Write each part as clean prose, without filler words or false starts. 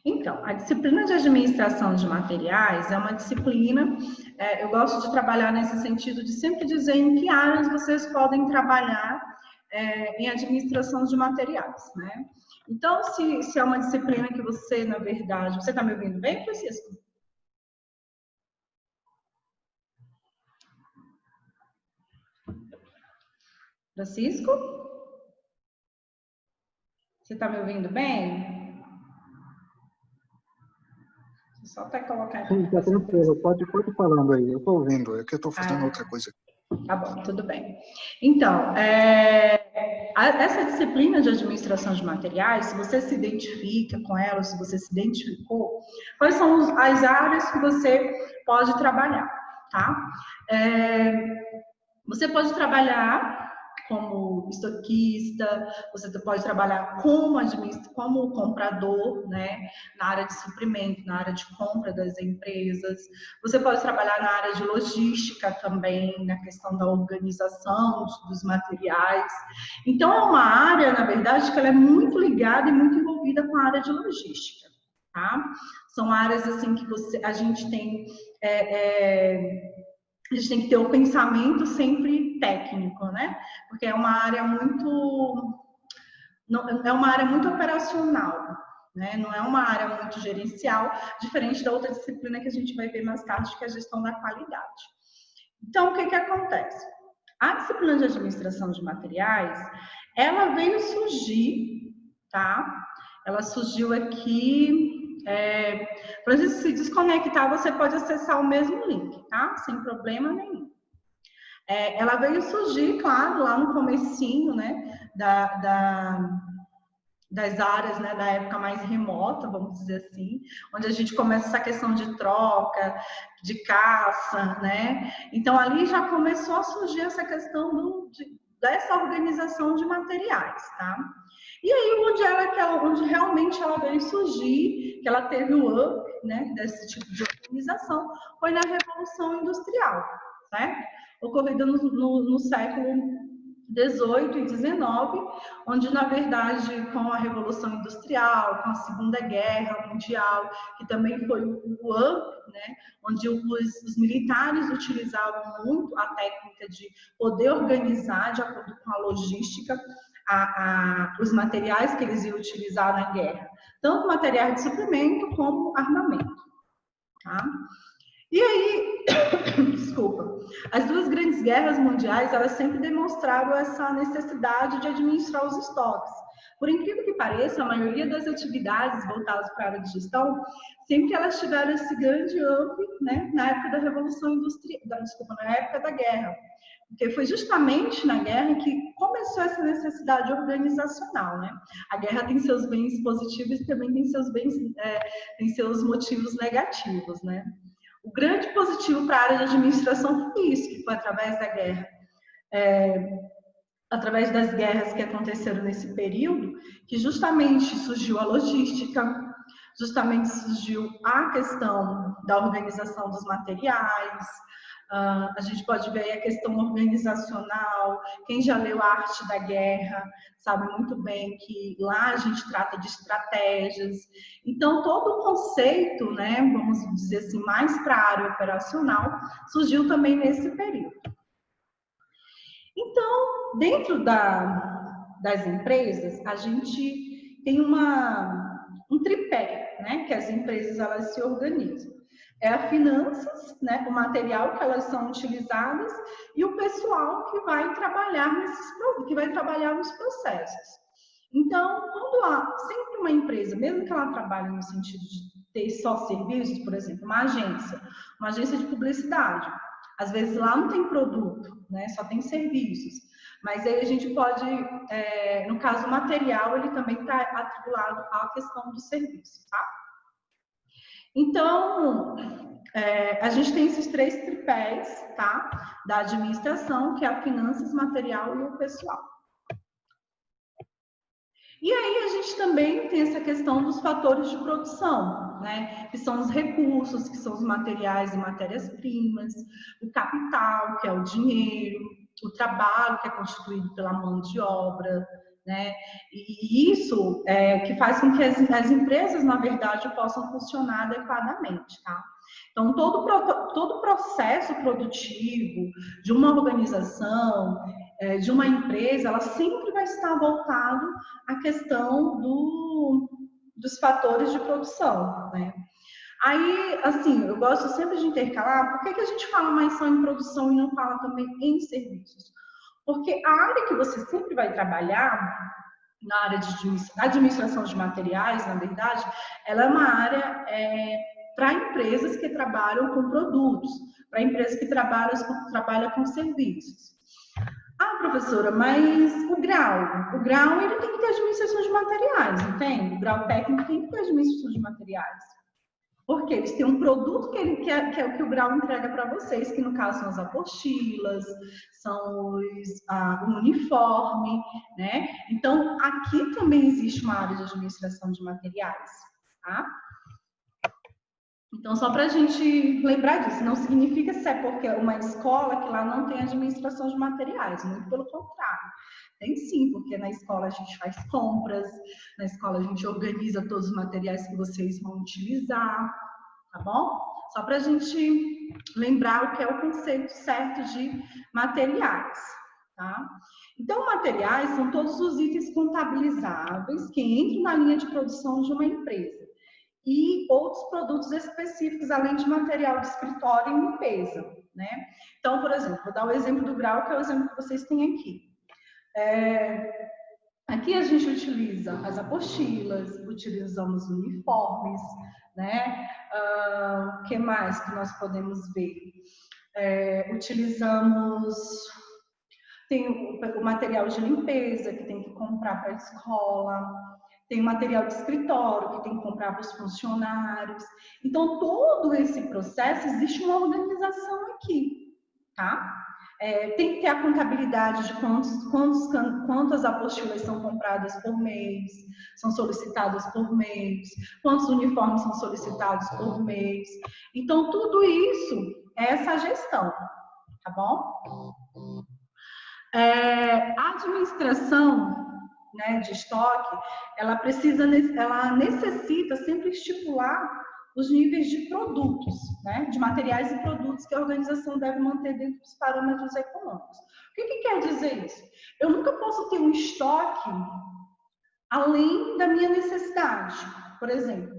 Então, a disciplina de administração de materiais é uma disciplina, eu gosto de trabalhar nesse sentido de sempre dizer em que áreas vocês podem trabalhar em administração de materiais, né? Então, se é uma disciplina que você, na verdade... Você está me ouvindo bem, Francisco? Francisco? Você está me ouvindo bem? Só até colocar... Sim, está tranquilo. Pode falando aí. Eu estou ouvindo. É que eu estou fazendo outra coisa. Tá bom, tudo bem. Então, essa disciplina de administração de materiais, se você se identifica com ela, se você se identificou, quais são as áreas que você pode trabalhar, tá? Você pode trabalhar como estoquista, você pode trabalhar como comprador, né, na área de suprimento, na área de compra das empresas. Você pode trabalhar na área de logística também, na questão da organização dos materiais. Então, é uma área, na verdade, que ela é muito ligada e muito envolvida com a área de logística, tá? São áreas, assim, que a gente tem que ter o pensamento sempre técnico, né? Porque é uma área muito operacional, né? Não é uma área muito gerencial, diferente da outra disciplina que a gente vai ver mais tarde, que é a gestão da qualidade. Então, o que acontece? A disciplina de administração de materiais, ela veio surgir, tá? Ela surgiu aqui... Para você se desconectar, você pode acessar o mesmo link, tá? Sem problema nenhum. Ela veio surgir, claro, lá no comecinho, né, das áreas, né, da época mais remota, vamos dizer assim, onde a gente começa essa questão de troca, de caça, né? Então, ali já começou a surgir essa questão dessa organização de materiais, tá? E aí, onde realmente ela veio surgir, que ela teve o up, né, desse tipo de organização, foi na Revolução Industrial, certo? Ocorrida no século 18 e 19, onde, na verdade, com a Revolução Industrial, com a Segunda Guerra Mundial, que também foi o up, né, onde os militares utilizavam muito a técnica de poder organizar, de acordo com a logística, os materiais que eles iam utilizar na guerra, tanto materiais de suprimento como armamento, tá? E aí, desculpa, as duas grandes guerras mundiais, elas sempre demonstraram essa necessidade de administrar os estoques. Por incrível que pareça, a maioria das atividades voltadas para a área de gestão, sempre elas tiveram esse grande up, né, na época da Revolução Industrial, na época da guerra. Porque foi justamente na guerra que começou essa necessidade organizacional, né? A guerra tem seus bens positivos e também tem seus motivos negativos, né? O grande positivo para a área de administração foi isso, que foi através da guerra, através das guerras que aconteceram nesse período, que justamente surgiu a logística, justamente surgiu a questão da organização dos materiais. A gente pode ver aí a questão organizacional. Quem já leu A Arte da Guerra sabe muito bem que lá a gente trata de estratégias. Então, todo o conceito, né, vamos dizer assim, mais para a área operacional, surgiu também nesse período. Então, dentro das empresas, a gente tem um tripé, né, que as empresas elas se organizam. É a finanças, né, o material que elas são utilizadas e o pessoal que vai trabalhar nos processos. Então, quando há sempre uma empresa, mesmo que ela trabalhe no sentido de ter só serviços, por exemplo, uma agência de publicidade, às vezes lá não tem produto, né, só tem serviços. Mas aí a gente pode, no caso, o material, ele também está atrelado à questão do serviço, tá? Então, a gente tem esses três tripés, tá? Da administração, que é a finanças, material e o pessoal. E aí a gente também tem essa questão dos fatores de produção, né? Que são os recursos, que são os materiais e matérias-primas, o capital, que é o dinheiro, o trabalho, que é constituído pela mão de obra, né? E isso é que faz com que as empresas, na verdade, possam funcionar adequadamente, tá? Então, todo processo produtivo de uma organização, de uma empresa, ela sempre vai estar voltado à questão dos fatores de produção, né? Aí, assim, eu gosto sempre de intercalar, por que a gente fala mais só em produção e não fala também em serviços? Porque a área que você sempre vai trabalhar, na área de administração de materiais, na verdade, ela é uma área para empresas que trabalham com produtos, para empresas que trabalham com serviços. Ah, professora, mas o grau ele tem que ter administração de materiais, não tem? O grau técnico tem que ter administração de materiais. Porque eles têm um produto que é o que o grau entrega para vocês, que no caso são as apostilas, são o uniforme, né? Então, aqui também existe uma área de administração de materiais, tá? Então, só para a gente lembrar disso, não significa se é porque é uma escola que lá não tem administração de materiais, muito pelo contrário. Tem sim, porque na escola a gente faz compras, na escola a gente organiza todos os materiais que vocês vão utilizar, tá bom? Só para a gente lembrar o que é o conceito certo de materiais, tá? Então, materiais são todos os itens contabilizáveis que entram na linha de produção de uma empresa e outros produtos específicos, além de material de escritório e limpeza, né? Então, por exemplo, vou dar o exemplo do grau, que é o exemplo que vocês têm aqui. Aqui a gente utiliza as apostilas, utilizamos uniformes, né? O que mais que nós podemos ver? Utilizamos... Tem o material de limpeza, que tem que comprar para a escola, tem o material de escritório, que tem que comprar para os funcionários. Então, todo esse processo, existe uma organização aqui, tá? Tem que ter a contabilidade de quantas apostilas são compradas por mês, são solicitadas por mês, quantos uniformes são solicitados por mês. Então, tudo isso é essa gestão, tá bom? A administração, né, de estoque, ela necessita sempre estipular os níveis de produtos, né, de materiais e produtos que a organização deve manter dentro dos parâmetros econômicos. O que quer dizer isso? Eu nunca posso ter um estoque além da minha necessidade. Por exemplo,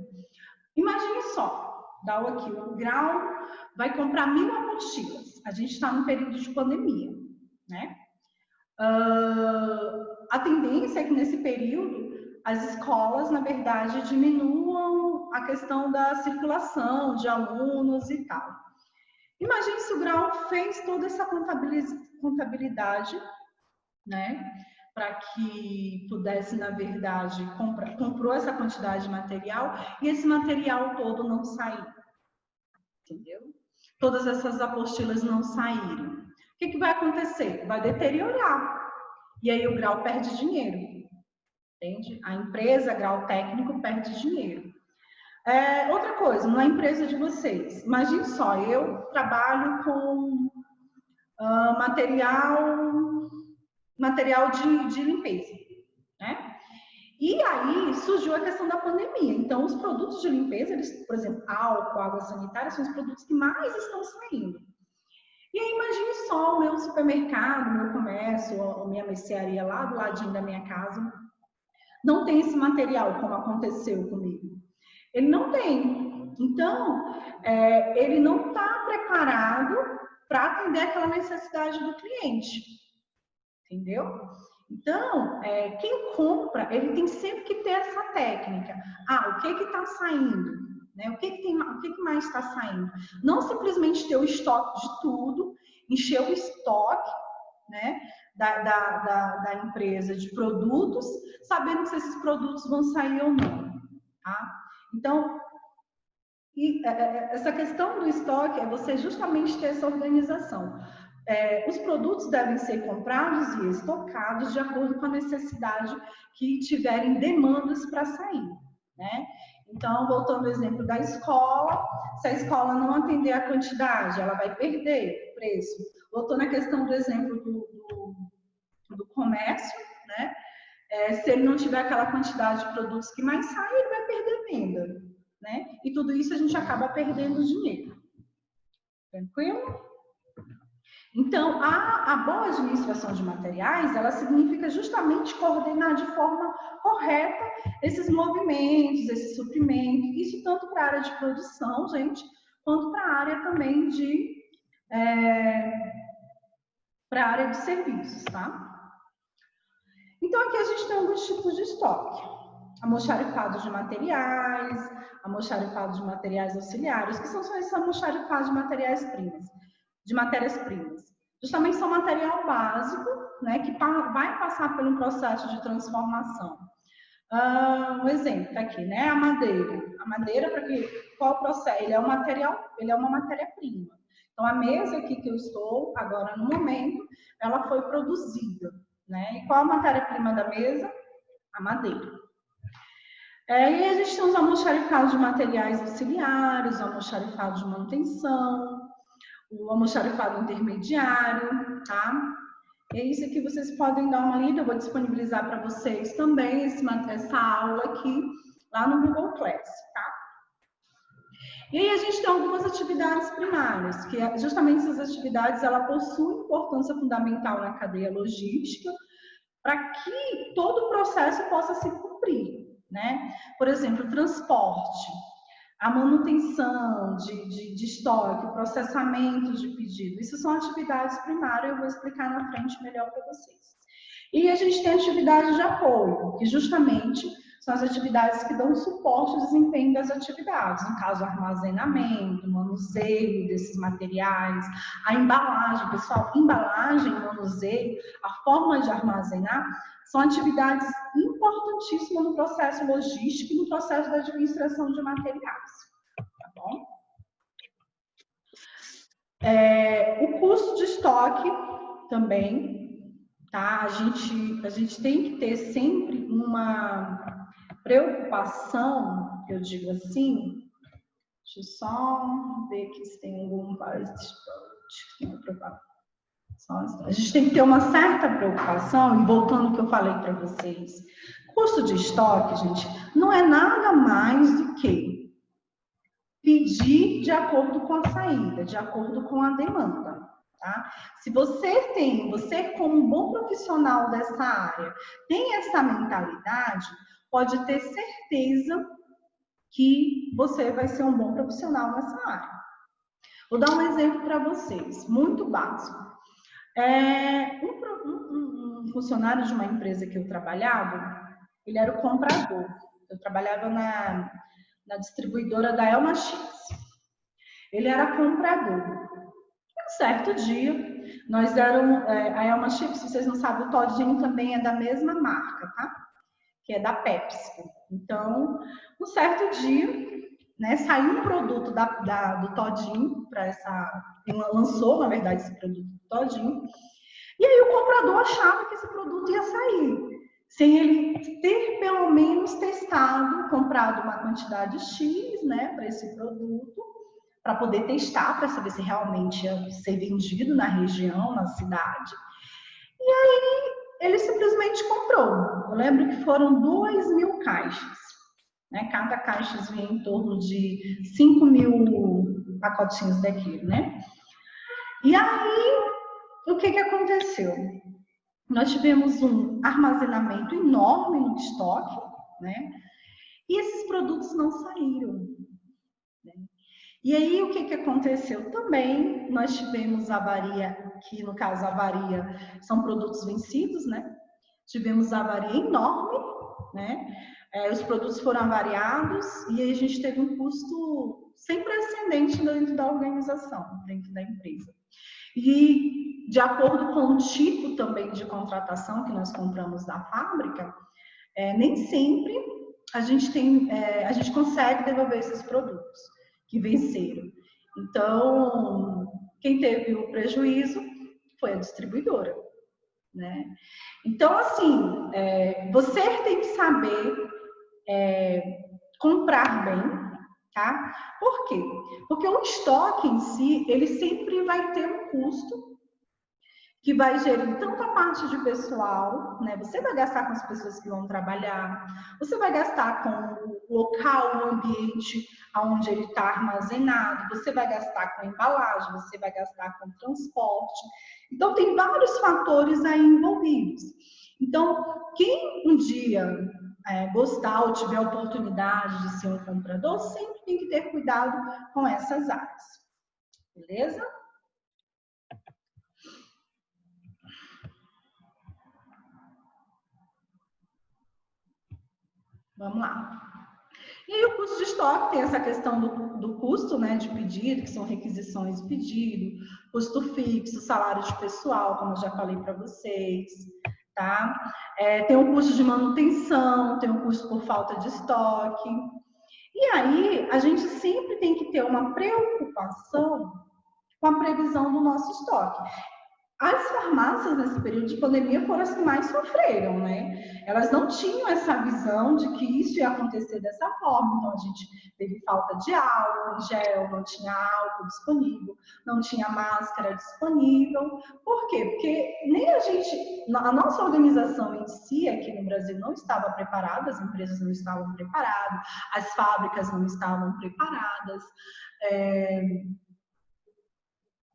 imagine só, dá aqui o grau, vai comprar 1000 apostilas. A gente está no período de pandemia, né? A tendência é que nesse período as escolas, na verdade, diminuam a questão da circulação de alunos e tal. Imagine se o grau fez toda essa contabilidade, né, para que pudesse, na verdade, comprou essa quantidade de material e esse material todo não saiu, entendeu? Todas essas apostilas não saíram. O que vai acontecer? Vai deteriorar. E aí o grau perde dinheiro. Entende? A empresa, grau técnico, perde dinheiro. Outra coisa, na empresa de vocês. Imagine só, eu trabalho com material de limpeza, né? E aí surgiu a questão da pandemia. Então, os produtos de limpeza, eles, por exemplo, álcool, água sanitária, são os produtos que mais estão saindo. E aí, imagine só o meu supermercado, o meu comércio, a minha mercearia lá do ladinho da minha casa, não tem esse material, como aconteceu comigo. Ele não tem. Então, ele não está preparado para atender aquela necessidade do cliente. Entendeu? Então, quem compra, ele tem sempre que ter essa técnica. O que está saindo? Né? O que mais está saindo? Não simplesmente ter o estoque de tudo, encher o estoque, né, da empresa de produtos, sabendo se esses produtos vão sair ou não. Tá? Então, essa questão do estoque é você justamente ter essa organização. os produtos devem ser comprados e estocados de acordo com a necessidade que tiverem demandas para sair, né? Então, voltando ao exemplo da escola, se a escola não atender a quantidade, ela vai perder o preço. Voltando à questão do exemplo do comércio, né? Se ele não tiver aquela quantidade de produtos que mais sai, ele vai perder venda, né? E tudo isso a gente acaba perdendo dinheiro. Tranquilo? Então, a boa administração de materiais, ela significa justamente coordenar de forma correta esses movimentos, esses suprimentos, isso tanto para a área de produção, gente, quanto para a área também para a área de serviços, tá? Então, aqui a gente tem alguns tipos de estoque. Almoxarifado de materiais, almoxarifado de materiais auxiliares. O que são esses almoxarifados de matérias-primas? Justamente são material básico, né, que vai passar por um processo de transformação. Um exemplo aqui, né, a madeira. A madeira, qual o processo? Ele é uma matéria-prima. Então, a mesa aqui que eu estou agora no momento, ela foi produzida, né? E qual a matéria-prima da mesa? A madeira. E a gente tem os almoxarifados de materiais auxiliares, o almoxarifado de manutenção, o almoxarifado intermediário, tá? E é isso aqui, vocês podem dar uma lida, eu vou disponibilizar para vocês também essa aula aqui, lá no Google Class, tá? E aí a gente tem algumas atividades primárias, que justamente essas atividades, ela possuem importância fundamental na cadeia logística, para que todo o processo possa se cumprir, né? Por exemplo, transporte, a manutenção de estoque, o processamento de pedido. Isso são atividades primárias, eu vou explicar na frente melhor para vocês. E a gente tem atividades de apoio, que justamente são as atividades que dão suporte ao desempenho das atividades. No caso, armazenamento, manuseio desses materiais, a embalagem. Pessoal, embalagem, manuseio, a forma de armazenar, são atividades importantíssimas no processo logístico e no processo da administração de materiais. Tá bom? O custo de estoque também, tá? A gente tem que ter sempre uma preocupação, eu digo assim, deixa eu só ver aqui se tem algum a gente tem que ter uma certa preocupação, e voltando ao que eu falei para vocês, custo de estoque, gente, não é nada mais do que pedir de acordo com a saída, de acordo com a demanda. Tá? Se você como um bom profissional dessa área, tem essa mentalidade, pode ter certeza que você vai ser um bom profissional nessa área. Vou dar um exemplo para vocês, muito básico. Um funcionário de uma empresa que eu trabalhava, ele era o comprador. Eu trabalhava na distribuidora da Elma Chips. Ele era comprador. Um certo dia, a Elma Chips, se vocês não sabem, o todinho também é da mesma marca, tá? Que é da Pepsi. Então, um certo dia, né, saiu um produto do todinho para lançou, na verdade, esse produto do todinho. E aí o comprador achava que esse produto ia sair, sem ele ter pelo menos comprado uma quantidade X, né, para esse produto, para poder testar, para saber se realmente ia ser vendido na região, na cidade. E aí ele simplesmente comprou. Eu lembro que foram 2.000 caixas. Né? Cada caixa vinha em torno de 5.000 pacotinhos daquilo, né? E aí, o que aconteceu? Nós tivemos um armazenamento enorme no estoque, né? E esses produtos não saíram. Né? E aí, o que aconteceu? Também nós tivemos avaria, que no caso avaria são produtos vencidos, né? Tivemos avaria enorme, né? Os produtos foram avariados e aí a gente teve um custo sem precedente dentro da organização, dentro da empresa. E de acordo com o tipo também de contratação que nós compramos da fábrica, nem sempre a gente consegue devolver esses produtos que venceram. Então, quem teve o prejuízo Foi a distribuidora, né? Então, assim, você tem que saber comprar bem, tá? Por quê? Porque o estoque em si, ele sempre vai ter um custo que vai gerir tanto a parte de pessoal, né? Você vai gastar com as pessoas que vão trabalhar, você vai gastar com o local, o ambiente onde ele está armazenado, você vai gastar com embalagem, você vai gastar com transporte. Então, tem vários fatores aí envolvidos. Então, quem um dia gostar ou tiver a oportunidade de ser um comprador, sempre tem que ter cuidado com essas áreas. Beleza? Vamos lá. E aí o custo de estoque tem essa questão do custo, né, de pedido, que são requisições de pedido, custo fixo, salário de pessoal, como eu já falei para vocês, tá? Tem o custo de manutenção, tem o custo por falta de estoque. E aí a gente sempre tem que ter uma preocupação com a previsão do nosso estoque. As farmácias nesse período de pandemia foram as que mais sofreram, né? Elas não tinham essa visão de que isso ia acontecer dessa forma. Então, a gente teve falta de álcool em gel, não tinha álcool disponível, não tinha máscara disponível. Por quê? Porque nem a nossa organização em si aqui no Brasil não estava preparada, as empresas não estavam preparadas, as fábricas não estavam preparadas.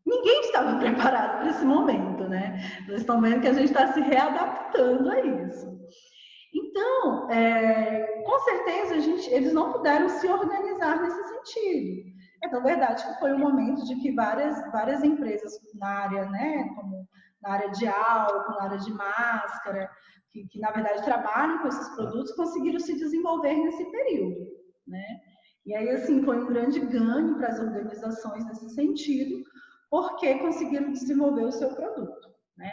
Ninguém estava preparado para esse momento, né? Vocês estão vendo que a gente está se readaptando a isso. Então, com certeza, eles não puderam se organizar nesse sentido. Então, verdade que foi um momento de que várias empresas na área, né, como na área de álcool, na área de máscara, que na verdade trabalham com esses produtos, conseguiram se desenvolver nesse período, né? E aí, assim, foi um grande ganho para as organizações nesse sentido, porque conseguiram desenvolver o seu produto, né?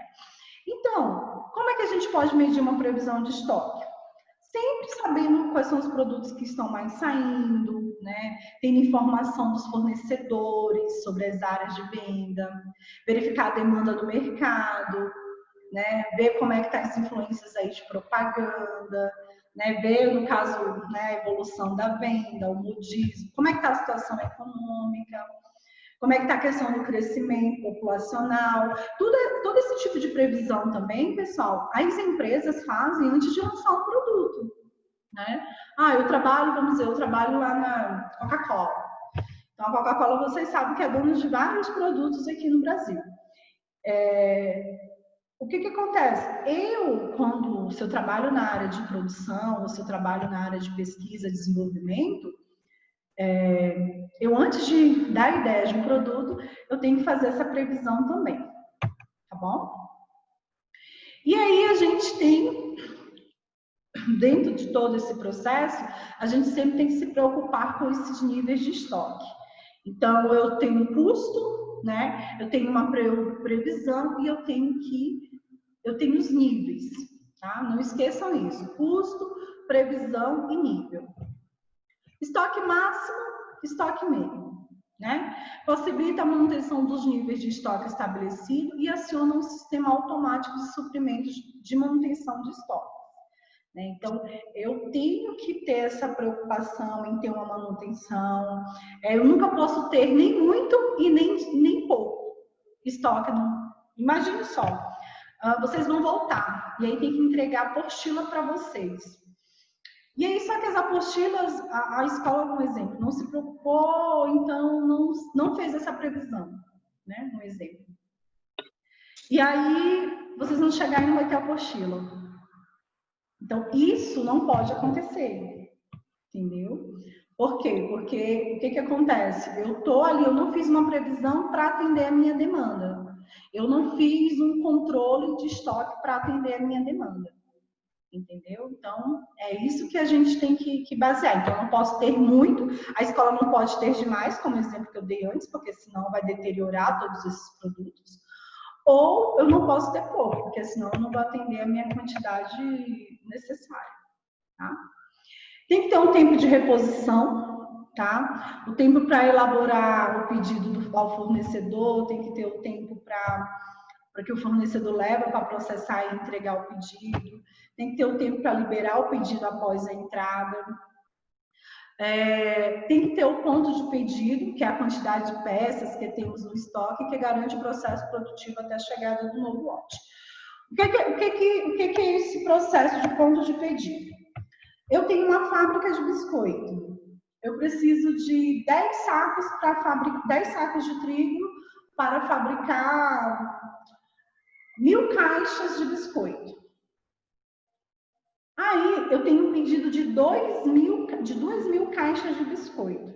Então, como é que a gente pode medir uma previsão de estoque? Sempre sabendo quais são os produtos que estão mais saindo, né? Tendo informação dos fornecedores sobre as áreas de venda, verificar a demanda do mercado, né? Ver como é que tá as influências aí de propaganda, né? Ver, no caso, né, a evolução da venda, o modismo, como é que está a situação econômica, como é que está a questão do crescimento populacional, todo esse tipo de previsão também, pessoal, as empresas fazem antes de lançar um produto, né? Eu trabalho lá na Coca-Cola. Então, a Coca-Cola, vocês sabem que é dona de vários produtos aqui no Brasil. O que acontece? Se eu trabalho na área de produção, ou se eu trabalho na área de pesquisa e desenvolvimento, eu antes de dar a ideia de um produto, eu tenho que fazer essa previsão também, tá bom? E aí a gente tem, dentro de todo esse processo, a gente sempre tem que se preocupar com esses níveis de estoque. Então, eu tenho um custo, né? Eu tenho uma previsão e eu tenho os níveis, tá? Não esqueçam isso, custo, previsão e nível. Estoque máximo, estoque mínimo, né? Possibilita a manutenção dos níveis de estoque estabelecido e aciona um sistema automático de suprimentos de manutenção de estoque. Né? Então, eu tenho que ter essa preocupação em ter uma manutenção. Eu nunca posso ter nem muito e nem pouco estoque. Não. Imagine só, vocês vão voltar e aí tem que entregar a apostila para vocês. E aí, só que as apostilas, a escola, por exemplo, não se preocupou, então não fez essa previsão, né? Um exemplo. E aí, vocês vão chegar e não vai ter apostila. Então, isso não pode acontecer, entendeu? Por quê? Porque o que acontece? Eu não fiz uma previsão para atender a minha demanda. Eu não fiz um controle de estoque para atender a minha demanda. Entendeu? Então, é isso que a gente tem que basear. Então, eu não posso ter muito, a escola não pode ter demais, como o exemplo que eu dei antes, porque senão vai deteriorar todos esses produtos. Ou eu não posso ter pouco, porque senão eu não vou atender a minha quantidade necessária. Tá? Tem que ter um tempo de reposição, tá? O tempo para elaborar o pedido ao fornecedor, tem que ter o tempo para para que o fornecedor leva para processar e entregar o pedido. Tem que ter o tempo para liberar o pedido após a entrada. Tem que ter o ponto de pedido, que é a quantidade de peças que temos no estoque, que garante o processo produtivo até a chegada do novo lote. O que é esse processo de ponto de pedido? Eu tenho uma fábrica de biscoito. Eu preciso de 10 sacos para fabricar 10 sacos de trigo para fabricar 1000 caixas de biscoito. Aí eu tenho um pedido de 2.000 caixas de biscoito.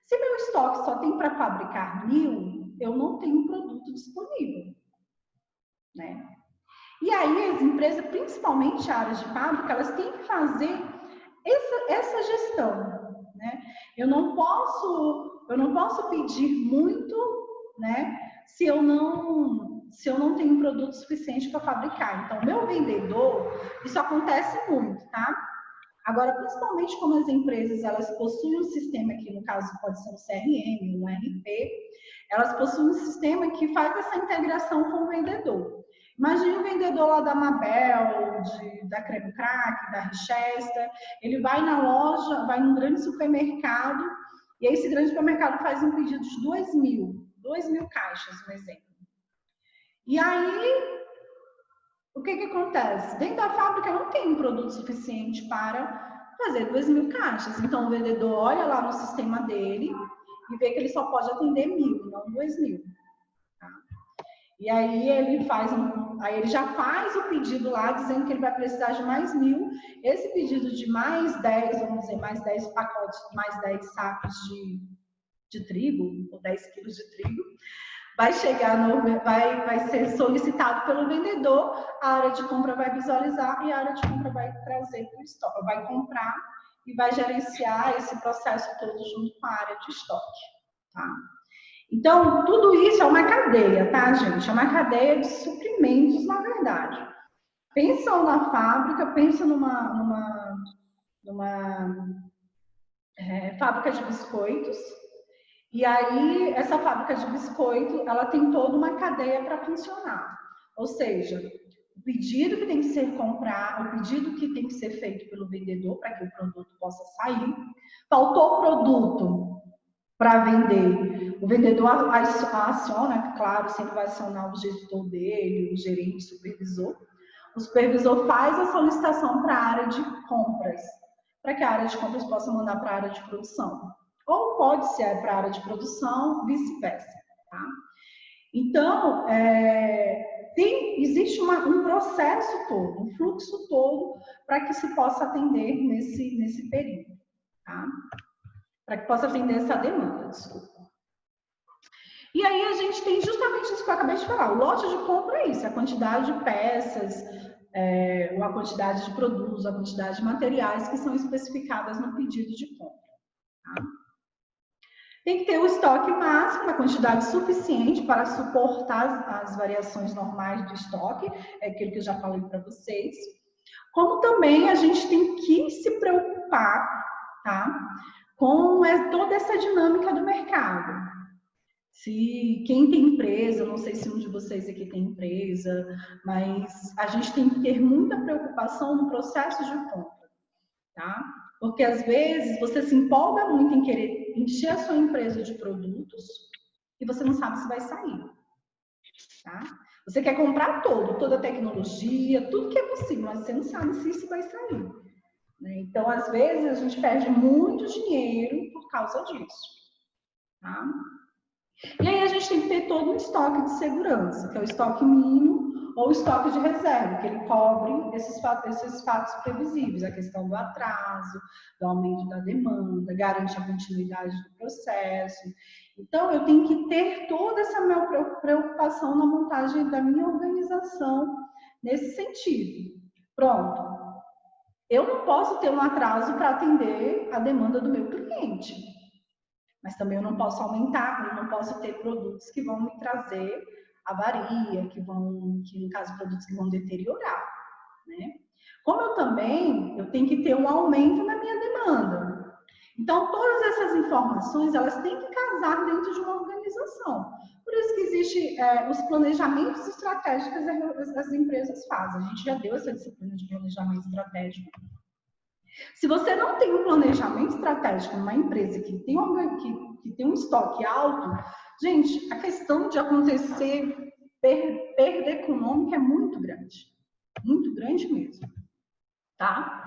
Se meu estoque só tem para fabricar 1000, eu não tenho produto disponível, né? E aí as empresas, principalmente áreas de fábrica, elas têm que fazer essa gestão, né? Eu não posso pedir muito, né? Se eu não tenho produto suficiente para fabricar. Então, meu vendedor, isso acontece muito, tá? Agora, principalmente como as empresas, elas possuem um sistema que, no caso, pode ser um CRM, um RP, elas possuem um sistema que faz essa integração com o vendedor. Imagine o vendedor lá da Mabel, da Creme Crack, da Richester, ele vai na loja, vai num grande supermercado, e aí esse grande supermercado faz um pedido de 2.000 caixas, um exemplo. E aí, o que acontece? Dentro da fábrica não tem um produto suficiente para fazer 2.000 caixas. Então, o vendedor olha lá no sistema dele e vê que ele só pode atender 1.000, não 2.000. Tá? E aí ele já faz o pedido lá, dizendo que ele vai precisar de mais 1.000. Esse pedido de mais 10, vamos dizer, mais 10 pacotes, mais 10 sacos de trigo, ou 10 quilos de trigo, vai ser solicitado pelo vendedor, a área de compra vai visualizar e a área de compra vai trazer para o estoque, vai comprar e vai gerenciar esse processo todo junto com a área de estoque, tá? Então, tudo isso é uma cadeia, tá, gente? É uma cadeia de suprimentos, na verdade. Pensam na fábrica, pensam numa fábrica de biscoitos, e aí essa fábrica de biscoito, ela tem toda uma cadeia para funcionar. Ou seja, o pedido que tem que ser comprado, o pedido que tem que ser feito pelo vendedor para que o produto possa sair. Faltou produto para vender. O vendedor aciona, claro, sempre vai acionar o gestor dele, o gerente, o supervisor. O supervisor faz a solicitação para a área de compras, para que a área de compras possa mandar para a área de produção. Ou pode ser para a área de produção, vice-versa. Tá? Então, existe um processo todo, um fluxo todo, para que se possa atender nesse período. Tá? Para que possa atender essa demanda, desculpa. E aí a gente tem justamente isso que eu acabei de falar. O lote de compra é isso, a quantidade de peças, a quantidade de produtos, a quantidade de materiais que são especificadas no pedido de compra. Tá? Tem que ter o estoque máximo, a quantidade suficiente para suportar as variações normais do estoque, é aquilo que eu já falei para vocês. Como também a gente tem que se preocupar, tá, com toda essa dinâmica do mercado. Se quem tem empresa, não sei se um de vocês aqui tem empresa, mas a gente tem que ter muita preocupação no processo de compra, tá? Porque às vezes você se empolga muito em querer encher a sua empresa de produtos e você não sabe se vai sair, tá? Você quer comprar toda a tecnologia, tudo que é possível, mas você não sabe se isso vai sair. Né? Então, às vezes, a gente perde muito dinheiro por causa disso, tá? E aí a gente tem que ter todo um estoque de segurança, que é o estoque mínimo ou o estoque de reserva, que ele cobre esses fatos previsíveis, a questão do atraso, do aumento da demanda, garante a continuidade do processo. Então, eu tenho que ter toda essa minha preocupação na montagem da minha organização nesse sentido. Pronto. Eu não posso ter um atraso para atender a demanda do meu cliente. Mas também eu não posso aumentar, eu não posso ter produtos que vão me trazer avaria, que no caso, produtos que vão deteriorar, né? Como eu tenho que ter um aumento na minha demanda. Então, todas essas informações, elas têm que casar dentro de uma organização. Por isso que existem os planejamentos estratégicos que as empresas fazem. A gente já deu essa disciplina de planejamento estratégico. Se você não tem um planejamento estratégico numa empresa que tem um estoque alto, gente, a questão de acontecer perda econômica é muito grande mesmo, tá?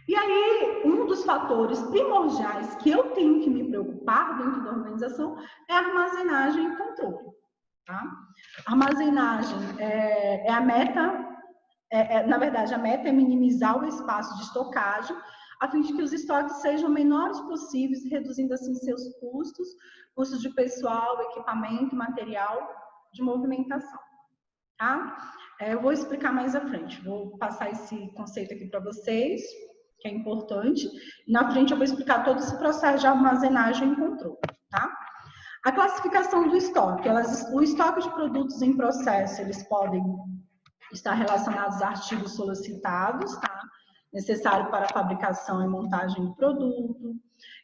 E aí, um dos fatores primordiais que eu tenho que me preocupar dentro da organização é a armazenagem e controle, tá? Armazenagem é a meta. Na verdade, a meta é minimizar o espaço de estocagem, a fim de que os estoques sejam menores possíveis, reduzindo assim seus custos de pessoal, equipamento, material de movimentação. Tá? Eu vou explicar mais à frente, vou passar esse conceito aqui para vocês, que é importante. Na frente eu vou explicar todo esse processo de armazenagem e controle. Tá? A classificação do estoque. O estoque de produtos em processo, eles podem estar relacionados a artigos solicitados, tá? Necessário para a fabricação e montagem do produto,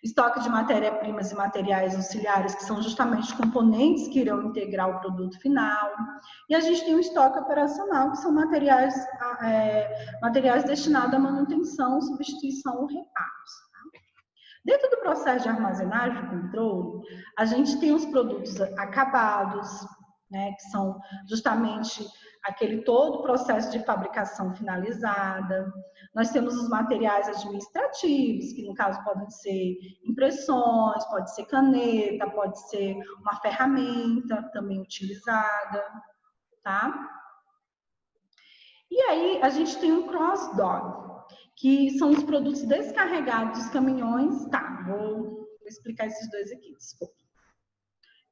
estoque de matéria-primas e materiais auxiliares, que são justamente componentes que irão integrar o produto final, e a gente tem o estoque operacional, que são materiais destinados à manutenção, substituição ou reparos. Tá? Dentro do processo de armazenagem e controle, a gente tem os produtos acabados, né, que são justamente aquele todo o processo de fabricação finalizada. Nós temos os materiais administrativos, que no caso podem ser impressões, pode ser caneta, pode ser uma ferramenta também utilizada, tá? E aí a gente tem um cross-dock, que são os produtos descarregados dos caminhões. Tá, vou explicar esses dois aqui, desculpa.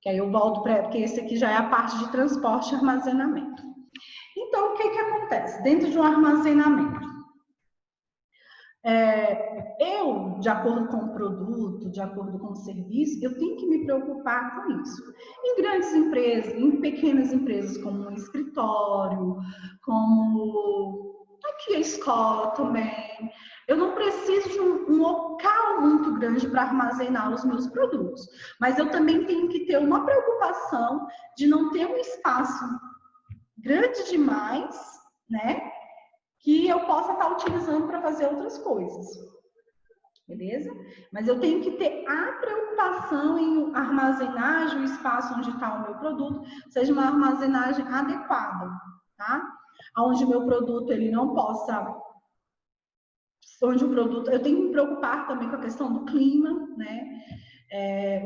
Que aí eu volto para, porque esse aqui já é a parte de transporte e armazenamento. Então, o que acontece dentro de um armazenamento? De acordo com o produto, de acordo com o serviço, eu tenho que me preocupar com isso. Em grandes empresas, em pequenas empresas, como um escritório, como aqui a escola também, eu não preciso de um local muito grande para armazenar os meus produtos. Mas eu também tenho que ter uma preocupação de não ter um espaço grande demais, né? Que eu possa estar utilizando para fazer outras coisas. Beleza? Mas eu tenho que ter a preocupação em armazenagem, o espaço onde está o meu produto, seja uma armazenagem adequada, tá? Onde o meu produto, ele não possa... Onde o produto... Eu tenho que me preocupar também com a questão do clima, né?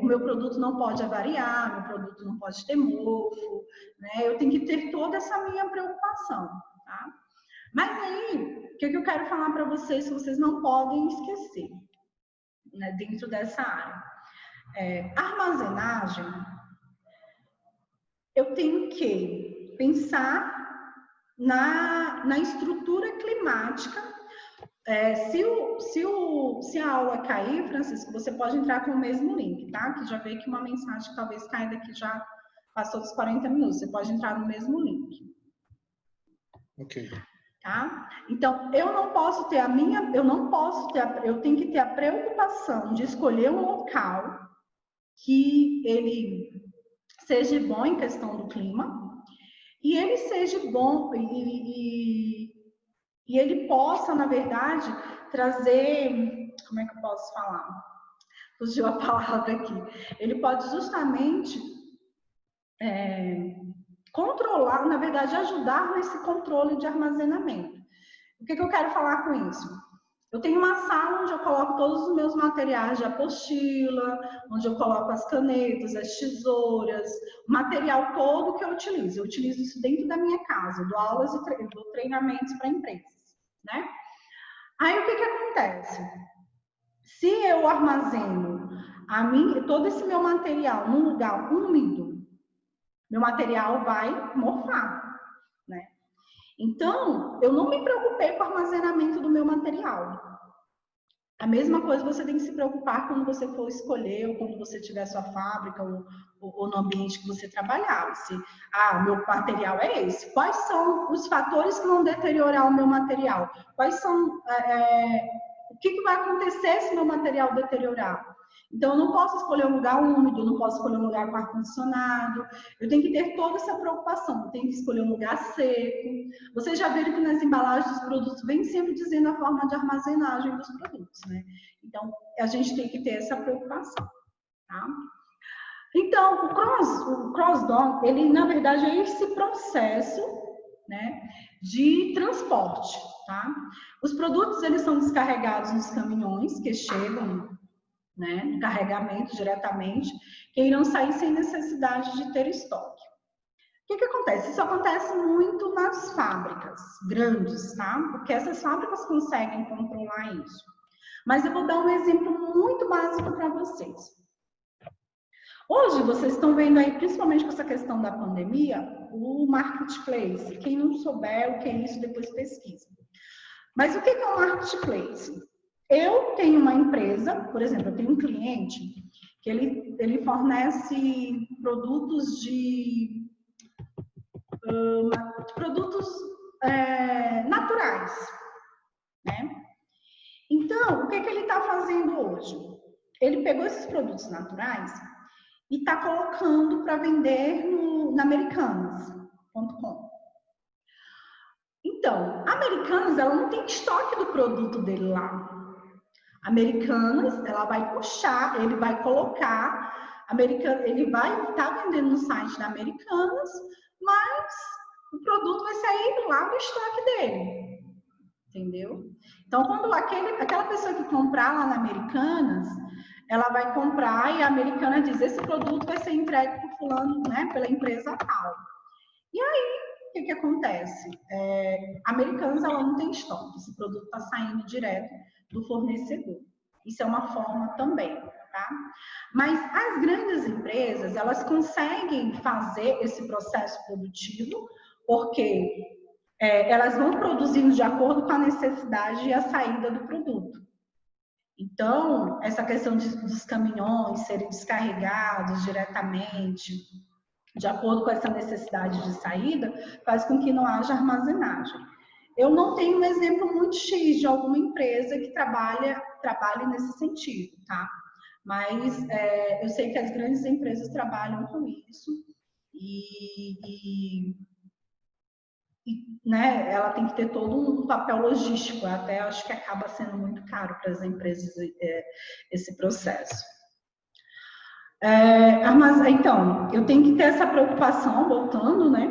O meu produto não pode avariar, meu produto não pode ter mofo, né? Eu tenho que ter toda essa minha preocupação, tá? Mas aí, o que eu quero falar para vocês, que vocês não podem esquecer, né, dentro dessa área? Armazenagem, eu tenho que pensar na estrutura climática. Se a aula cair, Francisco, você pode entrar com o mesmo link, tá? Que já veio aqui uma mensagem que talvez caia daqui, já passou dos 40 minutos. Você pode entrar no mesmo link. Ok. Tá? Então, eu tenho que ter a preocupação de escolher um local que ele seja bom em questão do clima e ele seja bom e ele possa, na verdade, trazer, como é que eu posso falar? Fugiu a palavra aqui. Ele pode justamente controlar, na verdade, ajudar nesse controle de armazenamento. O que eu quero falar com isso? Eu tenho uma sala onde eu coloco todos os meus materiais de apostila, onde eu coloco as canetas, as tesouras, o material todo que eu utilizo. Eu utilizo isso dentro da minha casa, eu dou aulas e dou treinamentos para empresas, né? Aí o que acontece? Se eu armazeno todo esse meu material num lugar úmido, meu material vai morfar, né? Então, eu não me preocupei com o armazenamento do meu material. A mesma coisa você tem que se preocupar quando você for escolher, ou quando você tiver sua fábrica, ou no ambiente que você trabalhar. O meu material é esse. Quais são os fatores que vão deteriorar o meu material? Quais são que vai acontecer se meu material deteriorar? Então, eu não posso escolher um lugar úmido, eu não posso escolher um lugar com ar-condicionado, eu tenho que ter toda essa preocupação, eu tenho que escolher um lugar seco. Vocês já viram que nas embalagens dos produtos vem sempre dizendo a forma de armazenagem dos produtos, né? Então, a gente tem que ter essa preocupação, tá? Então, o cross-dock, ele, na verdade, é esse processo, né, de transporte, tá? Os produtos, eles são descarregados nos caminhões que chegam, né, no carregamento diretamente, que irão sair sem necessidade de ter estoque. O que acontece? Isso acontece muito nas fábricas grandes, tá? Porque essas fábricas conseguem controlar isso. Mas eu vou dar um exemplo muito básico para vocês. Hoje, vocês estão vendo aí, principalmente com essa questão da pandemia, o marketplace. Quem não souber o que é isso, depois pesquisa. Mas o que é o marketplace? Eu tenho uma empresa, por exemplo, eu tenho um cliente que ele fornece produtos naturais, né? Então, o que ele está fazendo hoje? Ele pegou esses produtos naturais e está colocando para vender na Americanas.com. Então, a Americanas, ela não tem estoque do produto dele lá. Americanas, ela vai puxar, ele vai colocar, ele vai estar vendendo no site da Americanas, mas o produto vai sair lá do estoque dele, entendeu? Então, quando aquela pessoa que comprar lá na Americanas, ela vai comprar e a Americana diz, esse produto vai ser entregue por fulano, né, pela empresa tal. E aí, o que acontece? A Americanas, ela não tem estoque, esse produto está saindo direto do fornecedor. Isso é uma forma também, tá? Mas as grandes empresas, elas conseguem fazer esse processo produtivo, porque elas vão produzindo de acordo com a necessidade e a saída do produto. Então, essa questão dos caminhões serem descarregados diretamente, de acordo com essa necessidade de saída, faz com que não haja armazenagem. Eu não tenho um exemplo muito X de alguma empresa que trabalhe nesse sentido, tá? Mas eu sei que as grandes empresas trabalham com isso e né, ela tem que ter todo um papel logístico, até acho que acaba sendo muito caro para as empresas esse processo. Então, eu tenho que ter essa preocupação, voltando, né,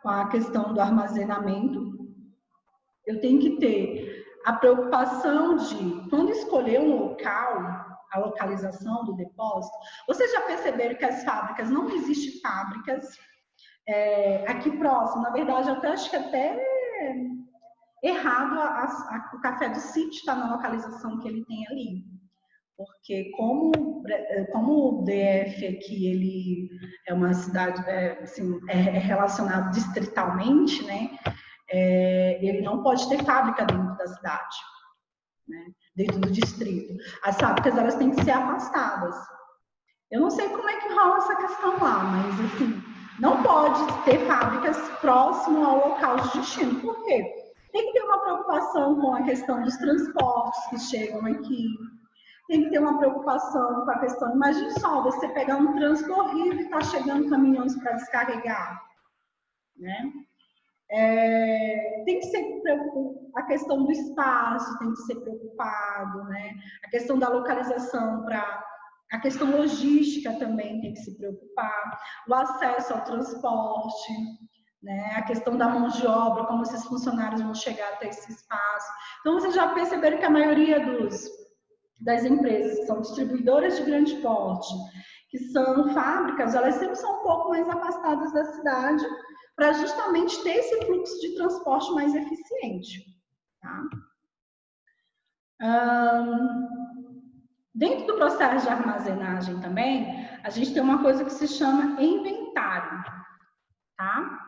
com a questão do armazenamento, eu tenho que ter a preocupação de, quando escolher um local, a localização do depósito, vocês já perceberam que as fábricas, não existem fábricas aqui próximo, na verdade, eu acho que até errado o Café do Sítio está na localização que ele tem ali. Porque como o DF aqui, ele é uma cidade, assim, relacionado distritalmente, né? Ele não pode ter fábrica dentro da cidade, né? Dentro do distrito. As fábricas, elas têm que ser afastadas. Eu não sei como é que rola essa questão lá, mas, assim, não pode ter fábricas próximo ao local de destino. Por quê? Tem que ter uma preocupação com a questão dos transportes que chegam aqui. Tem que ter uma preocupação com a questão. Imagine só, você pegar um trânsito horrível e está chegando caminhões para descarregar, né? Tem que ser a questão do espaço, tem que ser preocupado, né? A questão da localização a questão logística também tem que se preocupar, o acesso ao transporte, né? A questão da mão de obra, como esses funcionários vão chegar até esse espaço. Então, vocês já perceberam que a maioria das empresas que são distribuidoras de grande porte, que são fábricas, elas sempre são um pouco mais afastadas da cidade, para justamente ter esse fluxo de transporte mais eficiente. Tá? Dentro do processo de armazenagem também, a gente tem uma coisa que se chama inventário. Tá?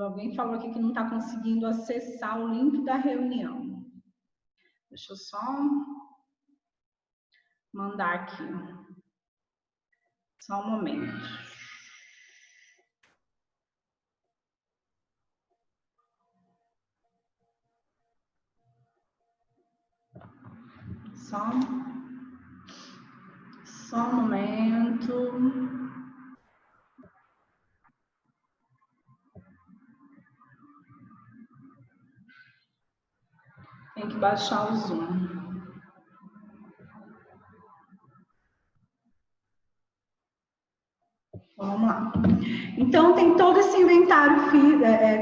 Alguém falou aqui que não está conseguindo acessar o link da reunião. Deixa eu só mandar aqui. Só um momento. Só um momento. Tem que baixar o Zoom. Vamos lá. Então, tem todo esse inventário,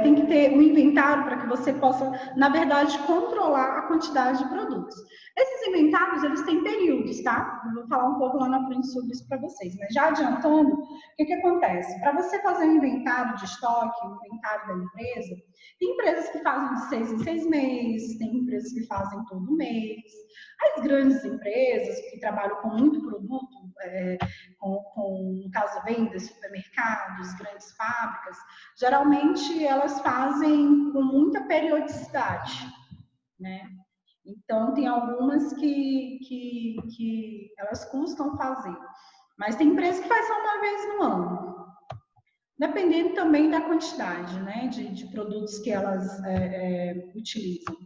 tem que ter um inventário para que você possa, na verdade, controlar a quantidade de produtos. Esses inventários, eles têm períodos, tá? Eu vou falar um pouco lá na frente sobre isso para vocês. Mas já adiantando, o que acontece? Para você fazer um inventário de estoque, um inventário da empresa, tem empresas que fazem de 6 em 6 meses, tem empresas que fazem todo mês. As grandes empresas que trabalham com muito produto, no caso vendas, supermercados, grandes fábricas, geralmente elas fazem com muita periodicidade, né? Então, tem algumas que elas custam fazer. Mas tem empresa que faz só uma vez no ano. Dependendo também da quantidade, né, de produtos que elas utilizam.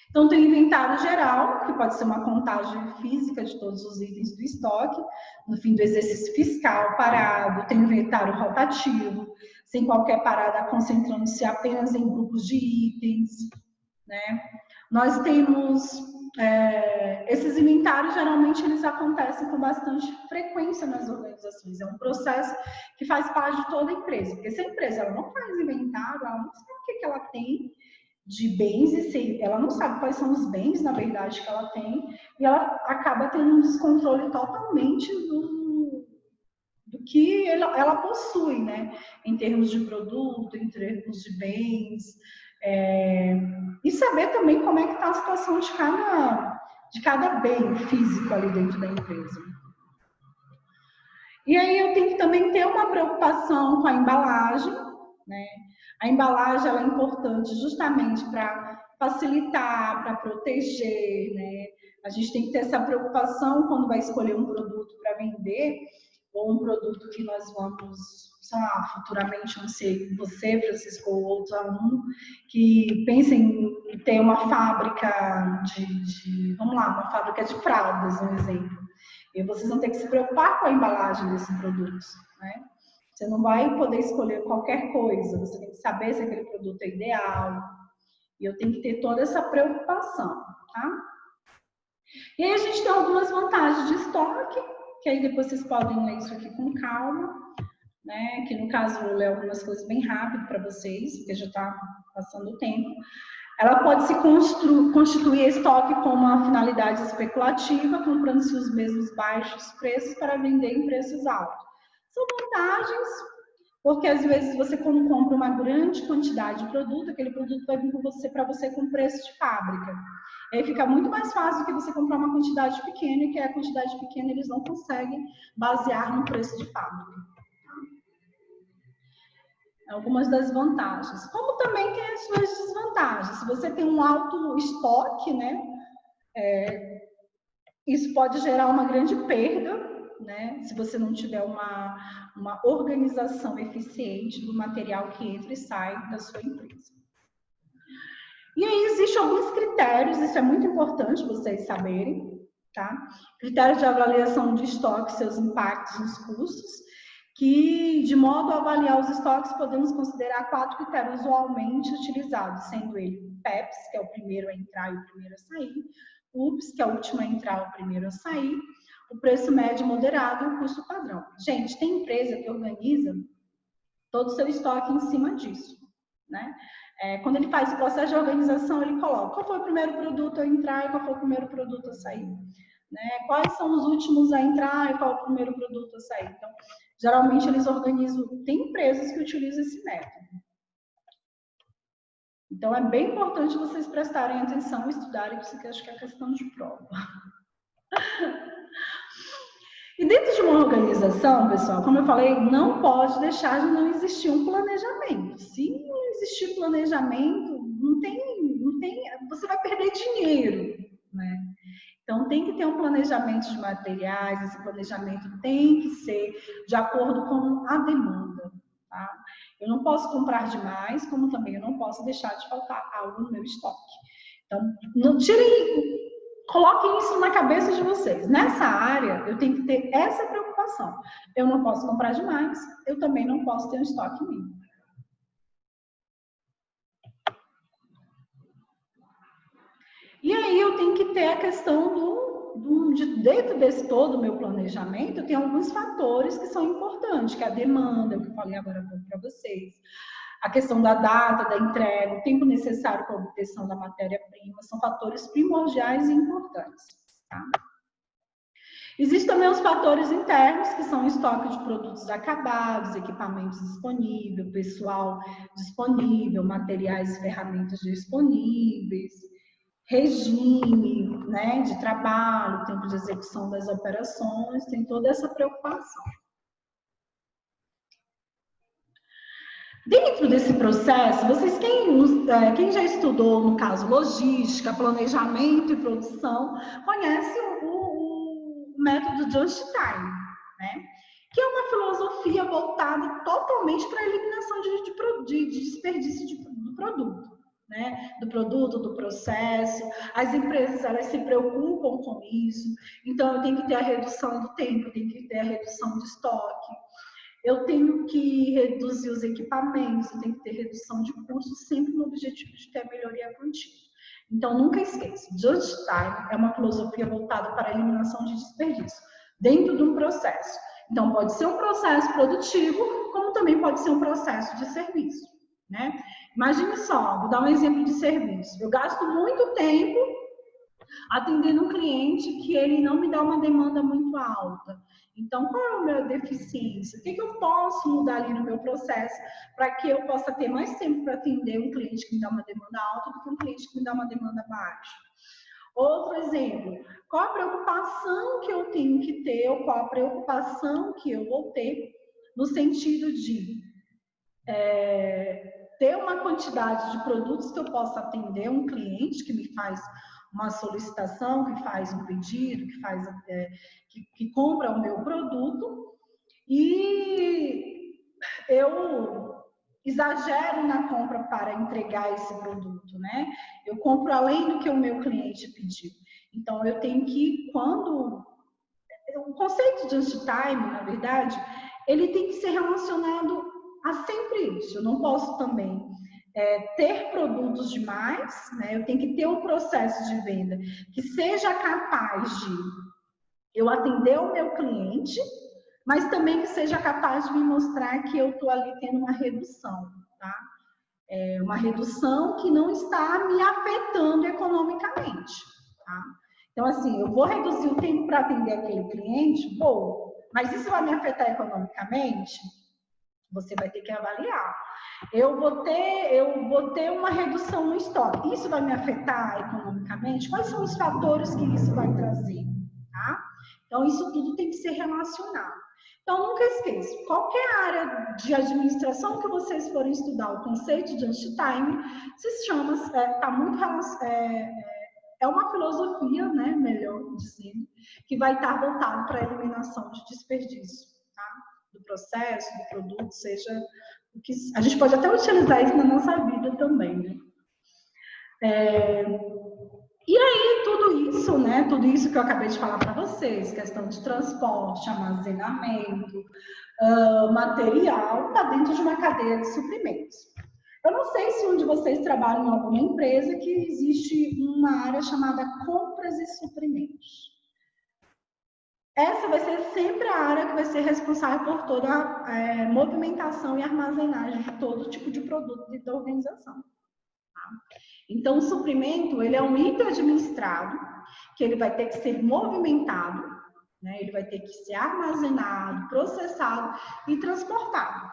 Então, tem o inventário geral, que pode ser uma contagem física de todos os itens do estoque, no fim do exercício fiscal, parado. Tem o inventário rotativo, sem qualquer parada, concentrando-se apenas em grupos de itens, né? Nós temos esses inventários, geralmente eles acontecem com bastante frequência nas organizações. É um processo que faz parte de toda a empresa, porque se a empresa ela não faz inventário, ela não sabe o que ela tem de bens, e ela não sabe quais são os bens, na verdade, que ela tem, e ela acaba tendo um descontrole totalmente do que ela possui, né? Em termos de produto, em termos de bens, e saber também como é que está a situação de cada bem físico ali dentro da empresa. E aí eu tenho que também ter uma preocupação com a embalagem, né? A embalagem ela é importante justamente para facilitar, para proteger, né? A gente tem que ter essa preocupação quando vai escolher um produto para vender, ou um produto que nós vamos, sei lá, futuramente, não sei, você, Francisco, ou outro aluno, que pensem em ter uma fábrica vamos lá, uma fábrica de fraldas, um exemplo. E vocês vão ter que se preocupar com a embalagem desses produtos, né? Você não vai poder escolher qualquer coisa, você tem que saber se aquele produto é ideal. E eu tenho que ter toda essa preocupação, tá? E aí a gente tem algumas vantagens de estoque, que aí depois vocês podem ler isso aqui com calma, né? Que no caso eu vou ler algumas coisas bem rápido para vocês, porque já está passando o tempo. Ela pode se constituir estoque com uma finalidade especulativa, comprando-se os mesmos baixos preços para vender em preços altos. São vantagens, porque às vezes você, quando compra uma grande quantidade de produto, aquele produto vai vir para você com preço de fábrica. Aí fica muito mais fácil do que você comprar uma quantidade pequena, que a quantidade pequena eles não conseguem basear no preço de fábrica. Algumas das vantagens. Como também tem as suas desvantagens. Se você tem um alto estoque, né, isso pode gerar uma grande perda, né, se você não tiver uma organização eficiente do material que entra e sai da sua empresa. E aí existem alguns critérios, isso é muito importante vocês saberem, tá? Critérios de avaliação de estoque, seus impactos nos custos, que, de modo a avaliar os estoques, podemos considerar 4 critérios usualmente utilizados, sendo ele o PEPS, que é o primeiro a entrar e o primeiro a sair, o UPS, que é o último a entrar e o primeiro a sair, o preço médio moderado e o custo padrão. Gente, tem empresa que organiza todo o seu estoque em cima disso, né? Quando ele faz o processo de organização, ele coloca qual foi o primeiro produto a entrar e qual foi o primeiro produto a sair. Né? Quais são os últimos a entrar e qual é o primeiro produto a sair. Então, geralmente eles organizam, tem empresas que utilizam esse método. Então, é bem importante vocês prestarem atenção e estudarem, porque acho que é questão de prova. E dentro de uma organização, pessoal, como eu falei, não pode deixar de não existir um planejamento. Se não existir planejamento, não tem, você vai perder dinheiro, né? Então, tem que ter um planejamento de materiais, esse planejamento tem que ser de acordo com a demanda, tá? Eu não posso comprar demais, como também eu não posso deixar de faltar algo no meu estoque. Então, não tirem coloquem isso na cabeça de vocês. Nessa área, eu tenho que ter essa preocupação. Eu não posso comprar demais, eu também não posso ter um estoque mínimo. E aí eu tenho que ter a questão dentro desse todo meu planejamento, eu tenho alguns fatores que são importantes, que é a demanda, que eu falei agora para vocês, a questão da data da entrega, o tempo necessário para a obtenção da matéria-prima, são fatores primordiais e importantes. Tá? Existem também os fatores internos, que são o estoque de produtos acabados, equipamentos disponíveis, pessoal disponível, materiais e ferramentas disponíveis, regime, né, de trabalho, tempo de execução das operações, tem toda essa preocupação. Dentro desse processo, vocês, quem já estudou, no caso, logística, planejamento e produção, conhece o método Just Time, né? Que é uma filosofia voltada totalmente para a eliminação de desperdício do produto. Né, do produto, do processo, as empresas elas se preocupam com isso, então eu tenho que ter a redução do tempo, eu tenho que ter a redução de estoque, eu tenho que reduzir os equipamentos, eu tenho que ter redução de custos, sempre no objetivo de ter a melhoria contínua. Então nunca esqueça, Just Time é uma filosofia voltada para a eliminação de desperdício, dentro de um processo. Então pode ser um processo produtivo, como também pode ser um processo de serviço. Né? Imagine só, vou dar um exemplo de serviço. Eu gasto muito tempo atendendo um cliente que ele não me dá uma demanda muito alta. Então, qual é a minha deficiência? O que eu posso mudar ali no meu processo para que eu possa ter mais tempo para atender um cliente que me dá uma demanda alta do que um cliente que me dá uma demanda baixa? Outro exemplo, qual a preocupação que eu tenho que ter ou qual a preocupação que eu vou ter no sentido de ter uma quantidade de produtos que eu possa atender um cliente que me faz uma solicitação, que faz um pedido, que compra o meu produto, e eu exagero na compra para entregar esse produto, né? Eu compro além do que o meu cliente pediu. Então, eu tenho que, o conceito de just time, na verdade, ele tem que ser relacionado a sempre isso. Eu não posso também ter produtos demais, né? Eu tenho que ter um processo de venda que seja capaz de eu atender o meu cliente, mas também que seja capaz de me mostrar que eu estou ali tendo uma redução, tá? Uma redução que não está me afetando economicamente, tá? Então, assim, eu vou reduzir o tempo para atender aquele cliente? Vou. Mas isso vai me afetar economicamente? Você vai ter que avaliar. Eu vou ter uma redução no estoque. Isso vai me afetar economicamente? Quais são os fatores que isso vai trazer? Tá? Então, isso tudo tem que ser relacionado. Então, nunca esqueça, qualquer área de administração que vocês forem estudar, o conceito de Just Time se chama, está muito é uma filosofia, né, melhor dizendo, que vai estar voltado para a eliminação de desperdício, tá? Do processo, do produto, seja o que... A gente pode até utilizar isso na nossa vida também, né? E aí, tudo isso que eu acabei de falar para vocês, questão de transporte, armazenamento, material, está dentro de uma cadeia de suprimentos. Eu não sei se um de vocês trabalha em alguma empresa que existe uma área chamada compras e suprimentos. Essa vai ser sempre a área que vai ser responsável por toda a movimentação e armazenagem de todo tipo de produto da organização. Tá? Então, o suprimento, ele é um item administrado, que ele vai ter que ser movimentado, né? Ele vai ter que ser armazenado, processado e transportado.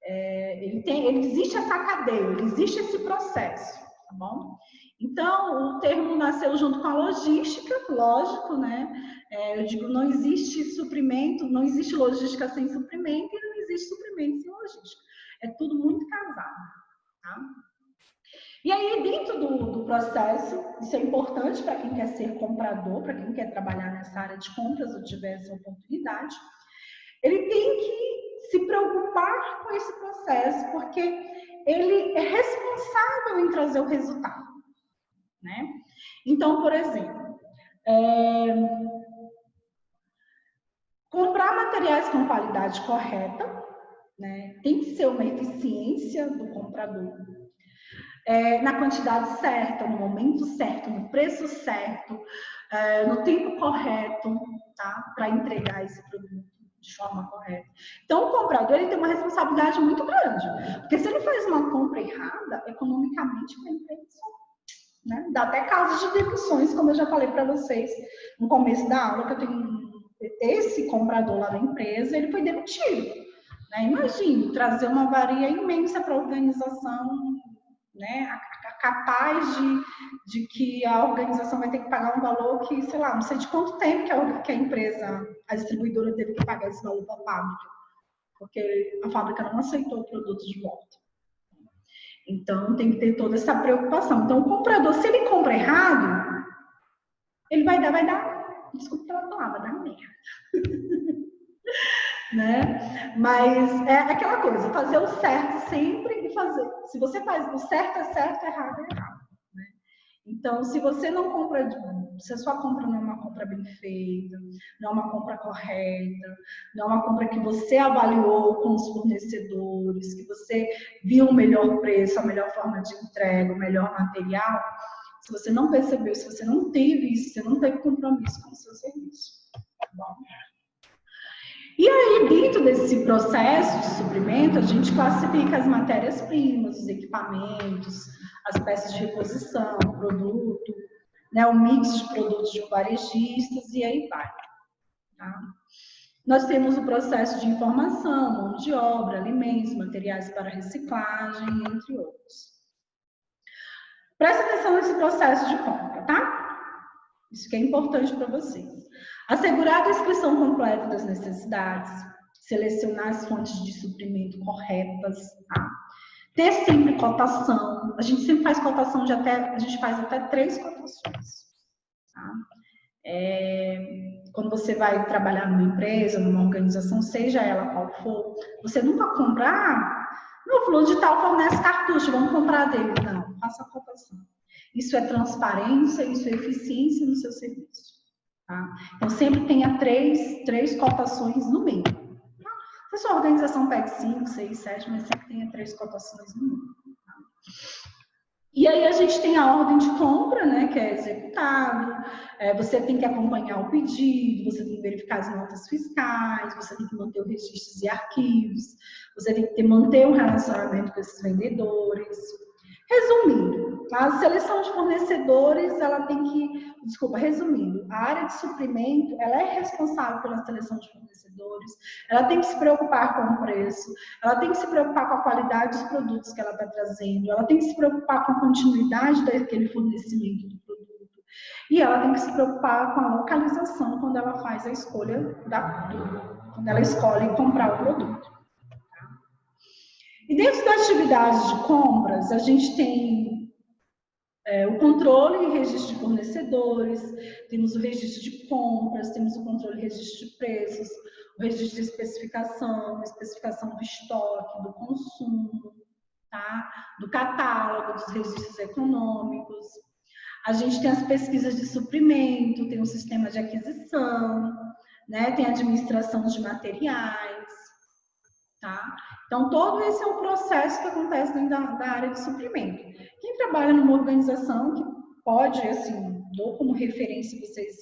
Existe essa cadeia, existe esse processo, tá bom? Então, o termo nasceu junto com a logística, lógico, né? Eu digo, não existe suprimento, não existe logística sem suprimento e não existe suprimento sem logística. É tudo muito casado, tá? E aí, dentro do processo, isso é importante para quem quer ser comprador, para quem quer trabalhar nessa área de compras ou tiver essa oportunidade, ele tem que se preocupar com esse processo, porque ele é responsável em trazer o resultado. né? Então, por exemplo, comprar materiais com qualidade correta, né? Tem que ser uma eficiência do comprador. Na quantidade certa, no momento certo, no preço certo, no tempo correto, tá? Para entregar esse produto de forma correta. Então, o comprador ele tem uma responsabilidade muito grande, porque se ele faz uma compra errada, economicamente, para a empresa, né? Dá até casos de demissões, como eu já falei para vocês no começo da aula, que eu tenho esse comprador lá da empresa, ele foi demitido. Né? Imagine, trazer uma varia imensa para a organização, né? Capaz de que a organização vai ter que pagar um valor que, sei lá, não sei de quanto tempo que a empresa, a distribuidora teve que pagar esse valor para a fábrica, porque a fábrica não aceitou o produto de volta. Então, tem que ter toda essa preocupação. Então, o comprador, se ele compra errado, ele vai dar, desculpa pela palavra, dar merda. Né? Mas é aquela coisa, fazer o certo sempre e fazer. Se você faz o certo é certo, errado é errado. Né? Então, se você não compra, se a sua compra não é uma compra bem feita, não é uma compra correta, não é uma compra que você avaliou com os fornecedores, que você viu o melhor preço, a melhor forma de entrega, o melhor material, se você não percebeu, se você não teve isso, você não teve compromisso com o seu serviço. Tá bom? E aí, dentro desse processo de suprimento, a gente classifica as matérias-primas, os equipamentos, as peças de reposição, o produto, né, o mix de produtos de varejistas, e aí vai. Tá? Nós temos o processo de informação, mão de obra, alimentos, materiais para reciclagem, entre outros. Presta atenção nesse processo de compra, tá? Isso que é importante para vocês. Assegurar a descrição completa das necessidades, selecionar as fontes de suprimento corretas, tá? Ter sempre cotação. A gente sempre faz cotação de a gente faz até 3 cotações. Tá? Quando você vai trabalhar numa empresa, numa organização, seja ela qual for, você nunca compra, meu fulano de tal fornece cartucho, vamos comprar dele. Não, faça a cotação. Isso é transparência, isso é eficiência no seu serviço. Tá? Então, sempre tenha três cotações no mínimo. Tá? Se a sua organização pede 5, 6, 7, mas sempre tenha 3 cotações no mínimo. Tá? E aí a gente tem a ordem de compra, né, que é executado, você tem que acompanhar o pedido, você tem que verificar as notas fiscais, você tem que manter os registros e arquivos, você tem que manter um relacionamento com esses vendedores. Resumindo, a seleção de fornecedores, ela tem que, resumindo, a área de suprimento, ela é responsável pela seleção de fornecedores, ela tem que se preocupar com o preço, ela tem que se preocupar com a qualidade dos produtos que ela está trazendo, ela tem que se preocupar com a continuidade daquele fornecimento do produto, e ela tem que se preocupar com a localização quando ela faz a escolha quando ela escolhe comprar o produto. E dentro das atividades de compras, a gente tem o controle e registro de fornecedores, temos o registro de compras, temos o controle e registro de preços, o registro de especificação do estoque, do consumo, tá? Do catálogo, dos registros econômicos. A gente tem as pesquisas de suprimento, tem o sistema de aquisição, né? Tem a administração de materiais. Tá? Então, todo esse é um processo que acontece dentro da área de suprimento. Quem trabalha numa organização que pode, assim, dou como referência vocês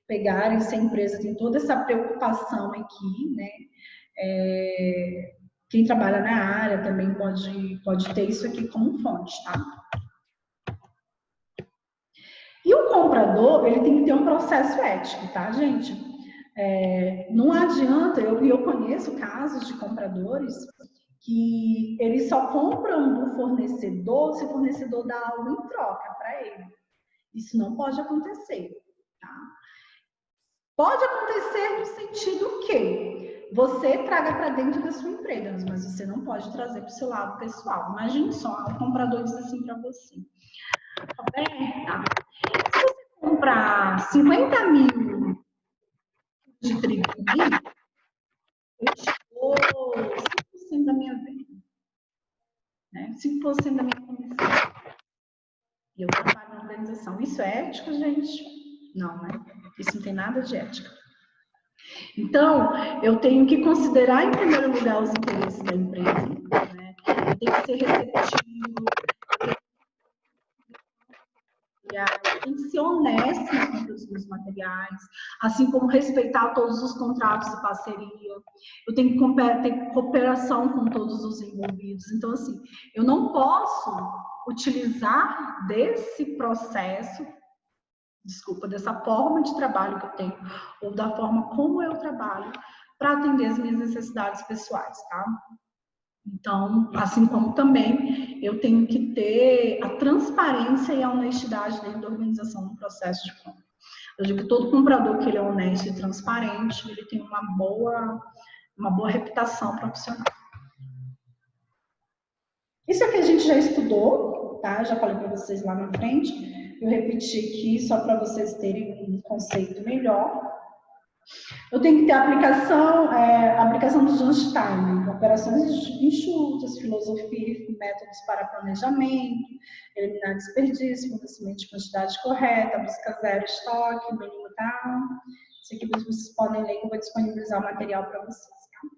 pegarem, se a empresa tem toda essa preocupação aqui, né? Quem trabalha na área também pode ter isso aqui como fonte, tá? E o comprador, ele tem que ter um processo ético, tá, gente? Não adianta, eu conheço casos de compradores que eles só compram do fornecedor se o fornecedor dá algo em troca para ele. Isso não pode acontecer, tá? Pode acontecer no sentido que você traga para dentro da sua empresa, mas você não pode trazer para o seu lado pessoal. Imagine só, o comprador diz assim para você: Roberta, se você comprar 50 mil de trigo comigo, eu te dou 5% da minha venda, né? 5% da minha comissão. E eu trabalho na organização. Isso é ético, gente? Não, né? Isso não tem nada de ética. Então, eu tenho que considerar, em primeiro lugar, os interesses da empresa, né? Eu tenho que ser receptivo, tem que ser honesto nos meus materiais, assim como respeitar todos os contratos de parceria. Eu tenho que ter cooperação com todos os envolvidos. Então, assim, eu não posso utilizar desse processo, dessa forma de trabalho que eu tenho, ou da forma como eu trabalho, para atender as minhas necessidades pessoais, tá? Então, assim como também eu tenho que ter a transparência e a honestidade dentro da organização no processo de compra. Eu digo que todo comprador que ele é honesto e transparente, ele tem uma boa reputação profissional. Isso aqui a gente já estudou, tá? Já falei para vocês lá na frente. Eu repeti aqui só para vocês terem um conceito melhor. Eu tenho que ter a aplicação do just time, operações enxutas, filosofia e métodos para planejamento, eliminar desperdício, fornecimento de quantidade correta, busca zero estoque, mínimo tal. Isso aqui vocês podem ler, que eu vou disponibilizar o material para vocês. Tá?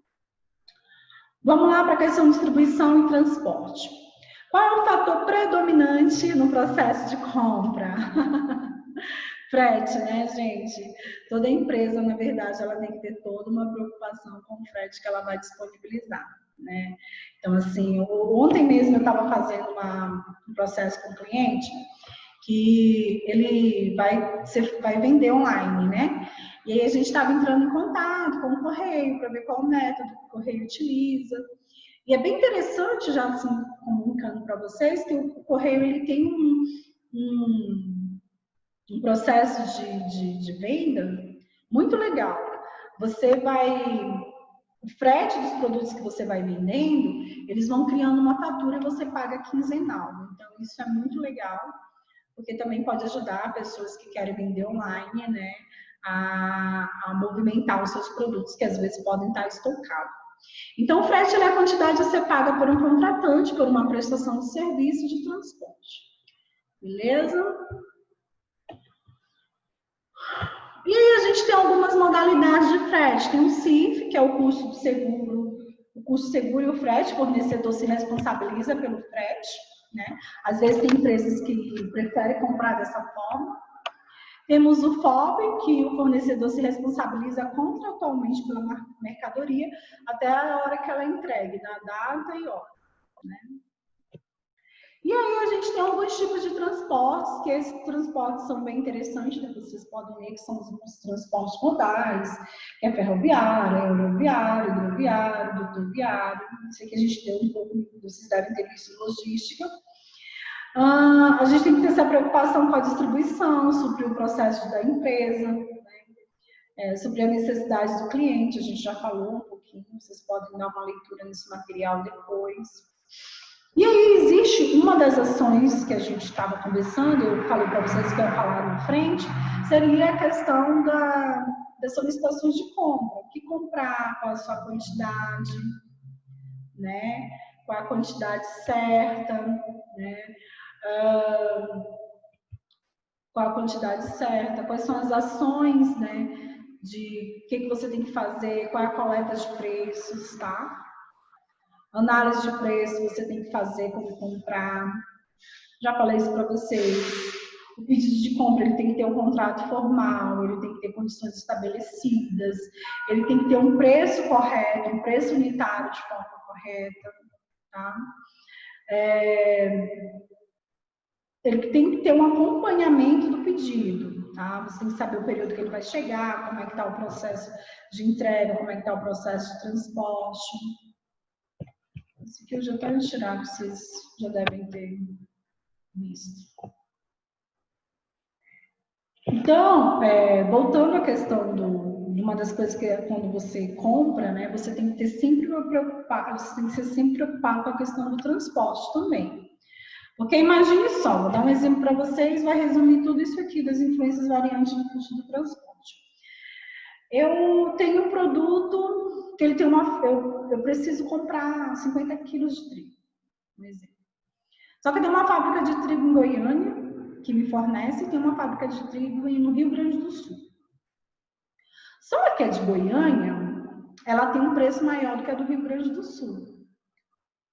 Vamos lá para a questão de distribuição e transporte. Qual é o fator predominante no processo de compra? Frete, né, gente? Toda empresa, na verdade, ela tem que ter toda uma preocupação com o frete que ela vai disponibilizar, né? Então, assim, ontem mesmo eu estava fazendo um processo com o cliente que ele vai vender online, né? E aí a gente estava entrando em contato com o correio para ver qual método que o correio utiliza. E é bem interessante, já assim, comunicando para vocês, que o correio ele tem um processo de venda muito legal. O frete dos produtos que você vai vendendo, eles vão criando uma fatura e você paga quinzenal. Então, isso é muito legal, porque também pode ajudar pessoas que querem vender online, né, a movimentar os seus produtos, que às vezes podem estar estocados. Então, o frete é a quantidade a ser paga por um contratante, por uma prestação de serviço de transporte. Beleza? E aí a gente tem algumas modalidades de frete. Tem o CIF, que é o custo do seguro. O custo seguro e o frete, o fornecedor se responsabiliza pelo frete, né? Às vezes tem empresas que preferem comprar dessa forma. Temos o FOB, que o fornecedor se responsabiliza contratualmente pela mercadoria até a hora que ela é entregue, na data e hora, né? E aí a gente tem alguns tipos de transportes, que esses transportes são bem interessantes, né? Vocês podem ver que são os transportes modais, que é ferroviário, aeroviário, hidroviário, dutoviário. Isso aqui a gente deu um pouco, vocês devem ter visto logística. A gente tem que ter essa preocupação com a distribuição, suprir o processo da empresa, né? Suprir a necessidade do cliente, a gente já falou um pouquinho, vocês podem dar uma leitura nesse material depois. E aí existe uma das ações que a gente estava conversando, eu falei para vocês que eu ia falar na frente, seria a questão das solicitações de compra. O que comprar, qual a sua quantidade, né? Qual a quantidade certa, né? Qual a quantidade certa, quais são as ações, né? De o que você tem que fazer, qual é a coleta de preços, tá? Análise de preço, você tem que fazer como comprar. Já falei isso para vocês. O pedido de compra, ele tem que ter um contrato formal, ele tem que ter condições estabelecidas, ele tem que ter um preço correto, um preço unitário de forma correta, tá? Ele tem que ter um acompanhamento do pedido, tá? Você tem que saber o período que ele vai chegar, como é que está o processo de entrega, como é que está o processo de transporte. Esse aqui eu já quero tirar, vocês já devem ter visto. Então, voltando à questão de uma das coisas que é quando você compra, né, você tem que ter sempre você tem que ser sempre preocupado com a questão do transporte também. Porque imagine só, vou dar um exemplo para vocês, vai resumir tudo isso aqui das influências variantes no custo do transporte. Eu tenho um produto que ele tem eu preciso comprar 50 quilos de trigo, por exemplo. Só que tem uma fábrica de trigo em Goiânia, que me fornece, e tem uma fábrica de trigo no Rio Grande do Sul. Só que a de Goiânia, ela tem um preço maior do que a do Rio Grande do Sul.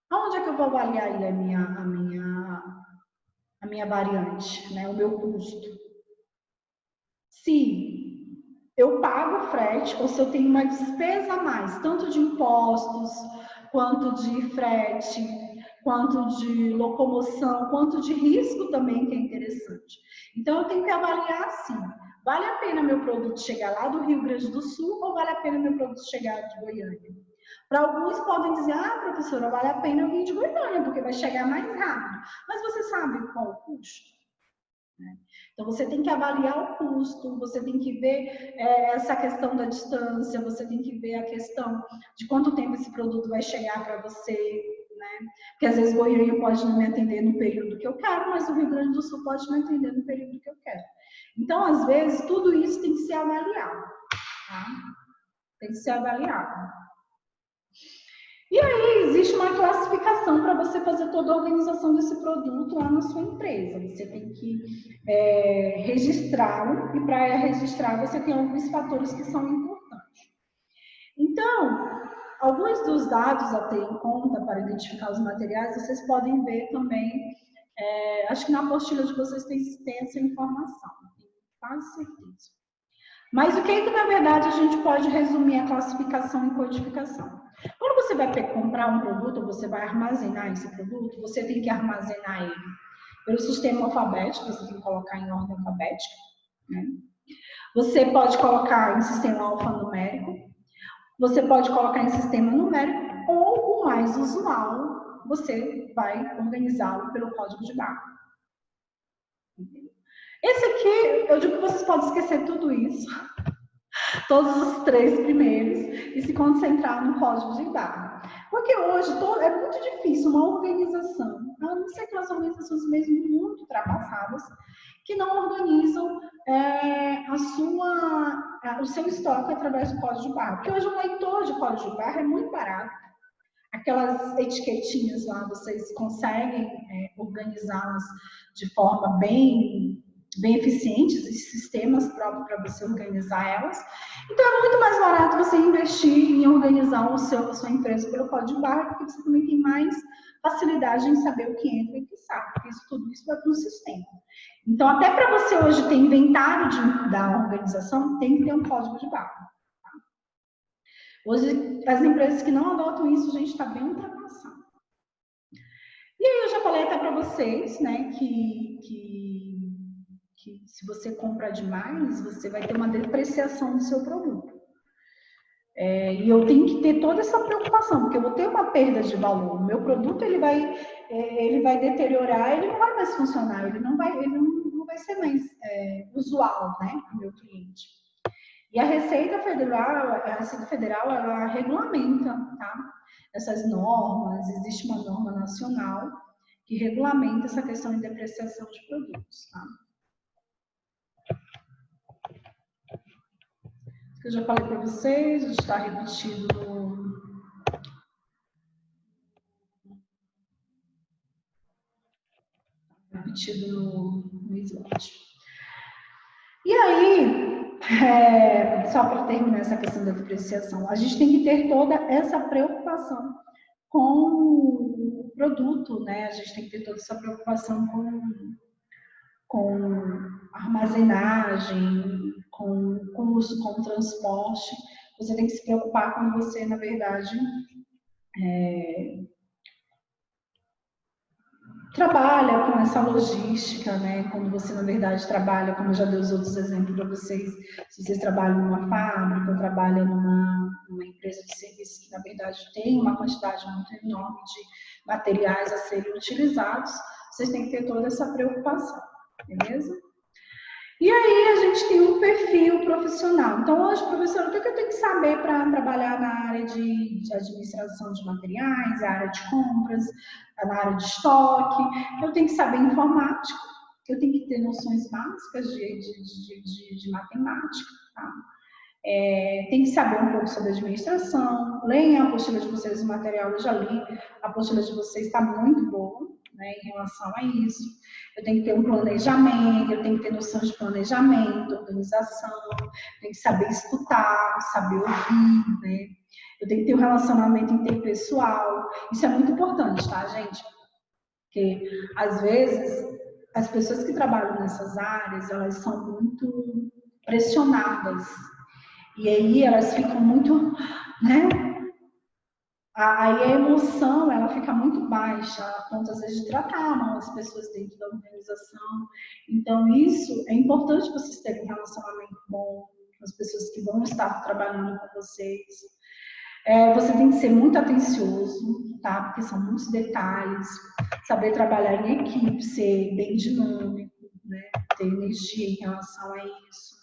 Aonde é que eu vou avaliar aí a minha variante, né? O meu custo? Se eu pago frete ou se eu tenho uma despesa a mais, tanto de impostos, quanto de frete, quanto de locomoção, quanto de risco também, que é interessante. Então, eu tenho que avaliar assim, vale a pena meu produto chegar lá do Rio Grande do Sul ou vale a pena meu produto chegar de Goiânia? Para alguns podem dizer, professora, vale a pena eu vir de Goiânia, porque vai chegar mais rápido. Mas você sabe qual o custo? Então, você tem que avaliar o custo, você tem que ver essa questão da distância, você tem que ver a questão de quanto tempo esse produto vai chegar para você, né? Porque às vezes Goiânia pode não me atender no período que eu quero, mas o Rio Grande do Sul pode me atender no período que eu quero. Então, às vezes, tudo isso tem que ser avaliado, tá? Tem que ser avaliado. E aí, existe uma classificação para você fazer toda a organização desse produto lá na sua empresa. Você tem que registrá-lo, e para registrar você tem alguns fatores que são importantes. Então, alguns dos dados a ter em conta para identificar os materiais, vocês podem ver também, acho que na apostila de vocês tem essa informação, tenho quase certeza. Mas o que é que, na verdade, a gente pode resumir a classificação e codificação? Quando você vai comprar um produto, ou você vai armazenar esse produto, você tem que armazenar ele pelo sistema alfabético, você tem que colocar em ordem alfabética, né? Você pode colocar em sistema alfanumérico, você pode colocar em sistema numérico, ou o mais usual, você vai organizá-lo pelo código de barra. Esse aqui, eu digo que vocês podem esquecer tudo isso, todos os 3 primeiros, e se concentrar no código de barra. Porque hoje é muito difícil uma organização, a não ser aquelas organizações mesmo muito ultrapassadas, que não organizam o seu estoque através do código de barra. Porque hoje um leitor de código de barra é muito barato. Aquelas etiquetinhas lá, vocês conseguem organizá-las de forma bem eficientes, e sistemas próprios para você organizar elas. Então, é muito mais barato você investir em organizar a sua empresa pelo código de barra, porque você também tem mais facilidade em saber o que entra e o que sai, porque tudo isso vai para um sistema. Então, até para você hoje ter inventário da organização, tem que ter um código de barra. Tá? Hoje, as empresas que não adotam isso, a gente está bem ultrapassado. E aí, eu já falei até para vocês, né, que se você comprar demais, você vai ter uma depreciação do seu produto. E eu tenho que ter toda essa preocupação, porque eu vou ter uma perda de valor. O meu produto ele vai deteriorar, ele não vai mais funcionar, ele não vai ser mais usual, né, para o meu cliente. E a Receita Federal, ela regulamenta, tá, essas normas. Existe uma norma nacional que regulamenta essa questão de depreciação de produtos, tá? Eu já falei para vocês, está repetido no slide. E aí, só para terminar essa questão da depreciação, a gente tem que ter toda essa preocupação com o produto, né? A gente tem que ter toda essa preocupação com armazenagem, com custo, com transporte. Você tem que se preocupar quando você, na verdade, trabalha com essa logística, né? Quando você, na verdade, trabalha, como eu já dei os outros exemplos para vocês, se vocês trabalham numa fábrica ou trabalham numa empresa de serviços que, na verdade, tem uma quantidade muito enorme de materiais a serem utilizados, vocês têm que ter toda essa preocupação, beleza? E aí a gente tem um perfil profissional. Então, hoje, professor, o que eu tenho que saber para trabalhar na área de administração de materiais, a área de compras, na área de estoque? Eu tenho que saber informática, eu tenho que ter noções básicas de matemática, tá? Tem que saber um pouco sobre administração. Leiam a apostila de vocês, o material eu já li, a apostila de vocês está muito boa, né? né, em relação a isso. Eu tenho que ter um planejamento, eu tenho que ter noção de planejamento, organização, tenho que saber escutar, saber ouvir, né? Eu tenho que ter um relacionamento interpessoal. Isso é muito importante, tá, gente? Porque, às vezes, as pessoas que trabalham nessas áreas, elas são muito pressionadas. E aí elas ficam muito, né? Aí a emoção, ela fica muito baixa, a ponto, às vezes, de tratar mal as pessoas dentro da organização. Então, isso é importante vocês terem um relacionamento bom com as pessoas que vão estar trabalhando com vocês. Você tem que ser muito atencioso, tá? Porque são muitos detalhes. Saber trabalhar em equipe, ser bem dinâmico, né? Ter energia em relação a isso.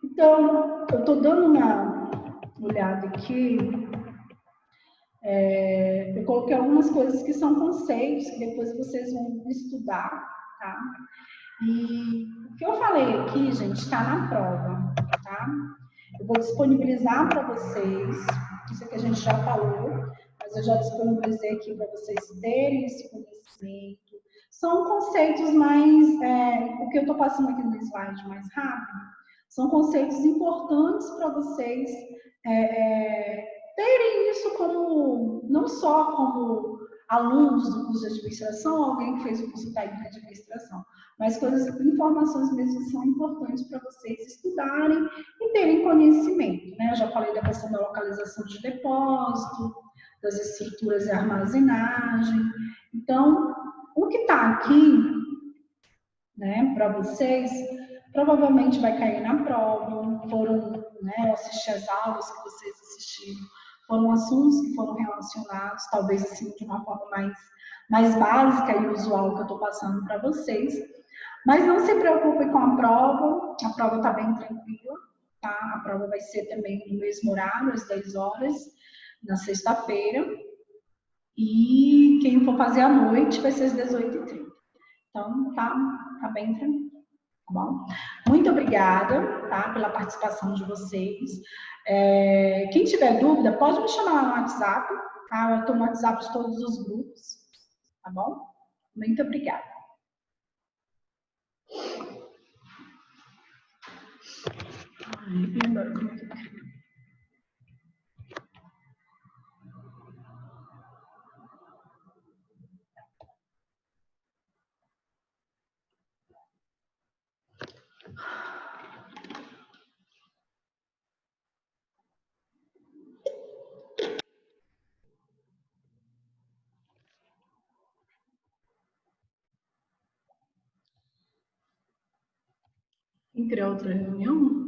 Então, eu estou dando uma olhada aqui. Eu coloquei algumas coisas que são conceitos que depois vocês vão estudar, tá? E o que eu falei aqui, gente, está na prova, tá? Eu vou disponibilizar para vocês, isso aqui a gente já falou, mas eu já disponibilizei aqui para vocês terem esse conhecimento. São conceitos mais, o que eu estou passando aqui no slide mais rápido, são conceitos importantes para vocês terem isso como, não só como alunos do curso de administração, alguém que fez o curso técnico de administração, mas informações mesmo que são importantes para vocês estudarem e terem conhecimento, né? Eu já falei da questão da localização de depósito, das estruturas de armazenagem. Então, o que está aqui, né, para vocês, provavelmente vai cair na prova. Foram, né, assistir as aulas que vocês assistiram, foram assuntos que foram relacionados, talvez assim de uma forma mais básica e usual que eu estou passando para vocês. Mas não se preocupe com a prova está bem tranquila, tá? A prova vai ser também no mesmo horário, às 10 horas, na sexta-feira. E quem for fazer à noite vai ser às 18h30. Então, tá bem tranquilo, tá bom? Muito obrigada, tá, pela participação de vocês. Quem tiver dúvida, pode me chamar lá no WhatsApp, tá? Eu estou no WhatsApp de todos os grupos, tá bom? Muito obrigada. Quem criou outra reunião?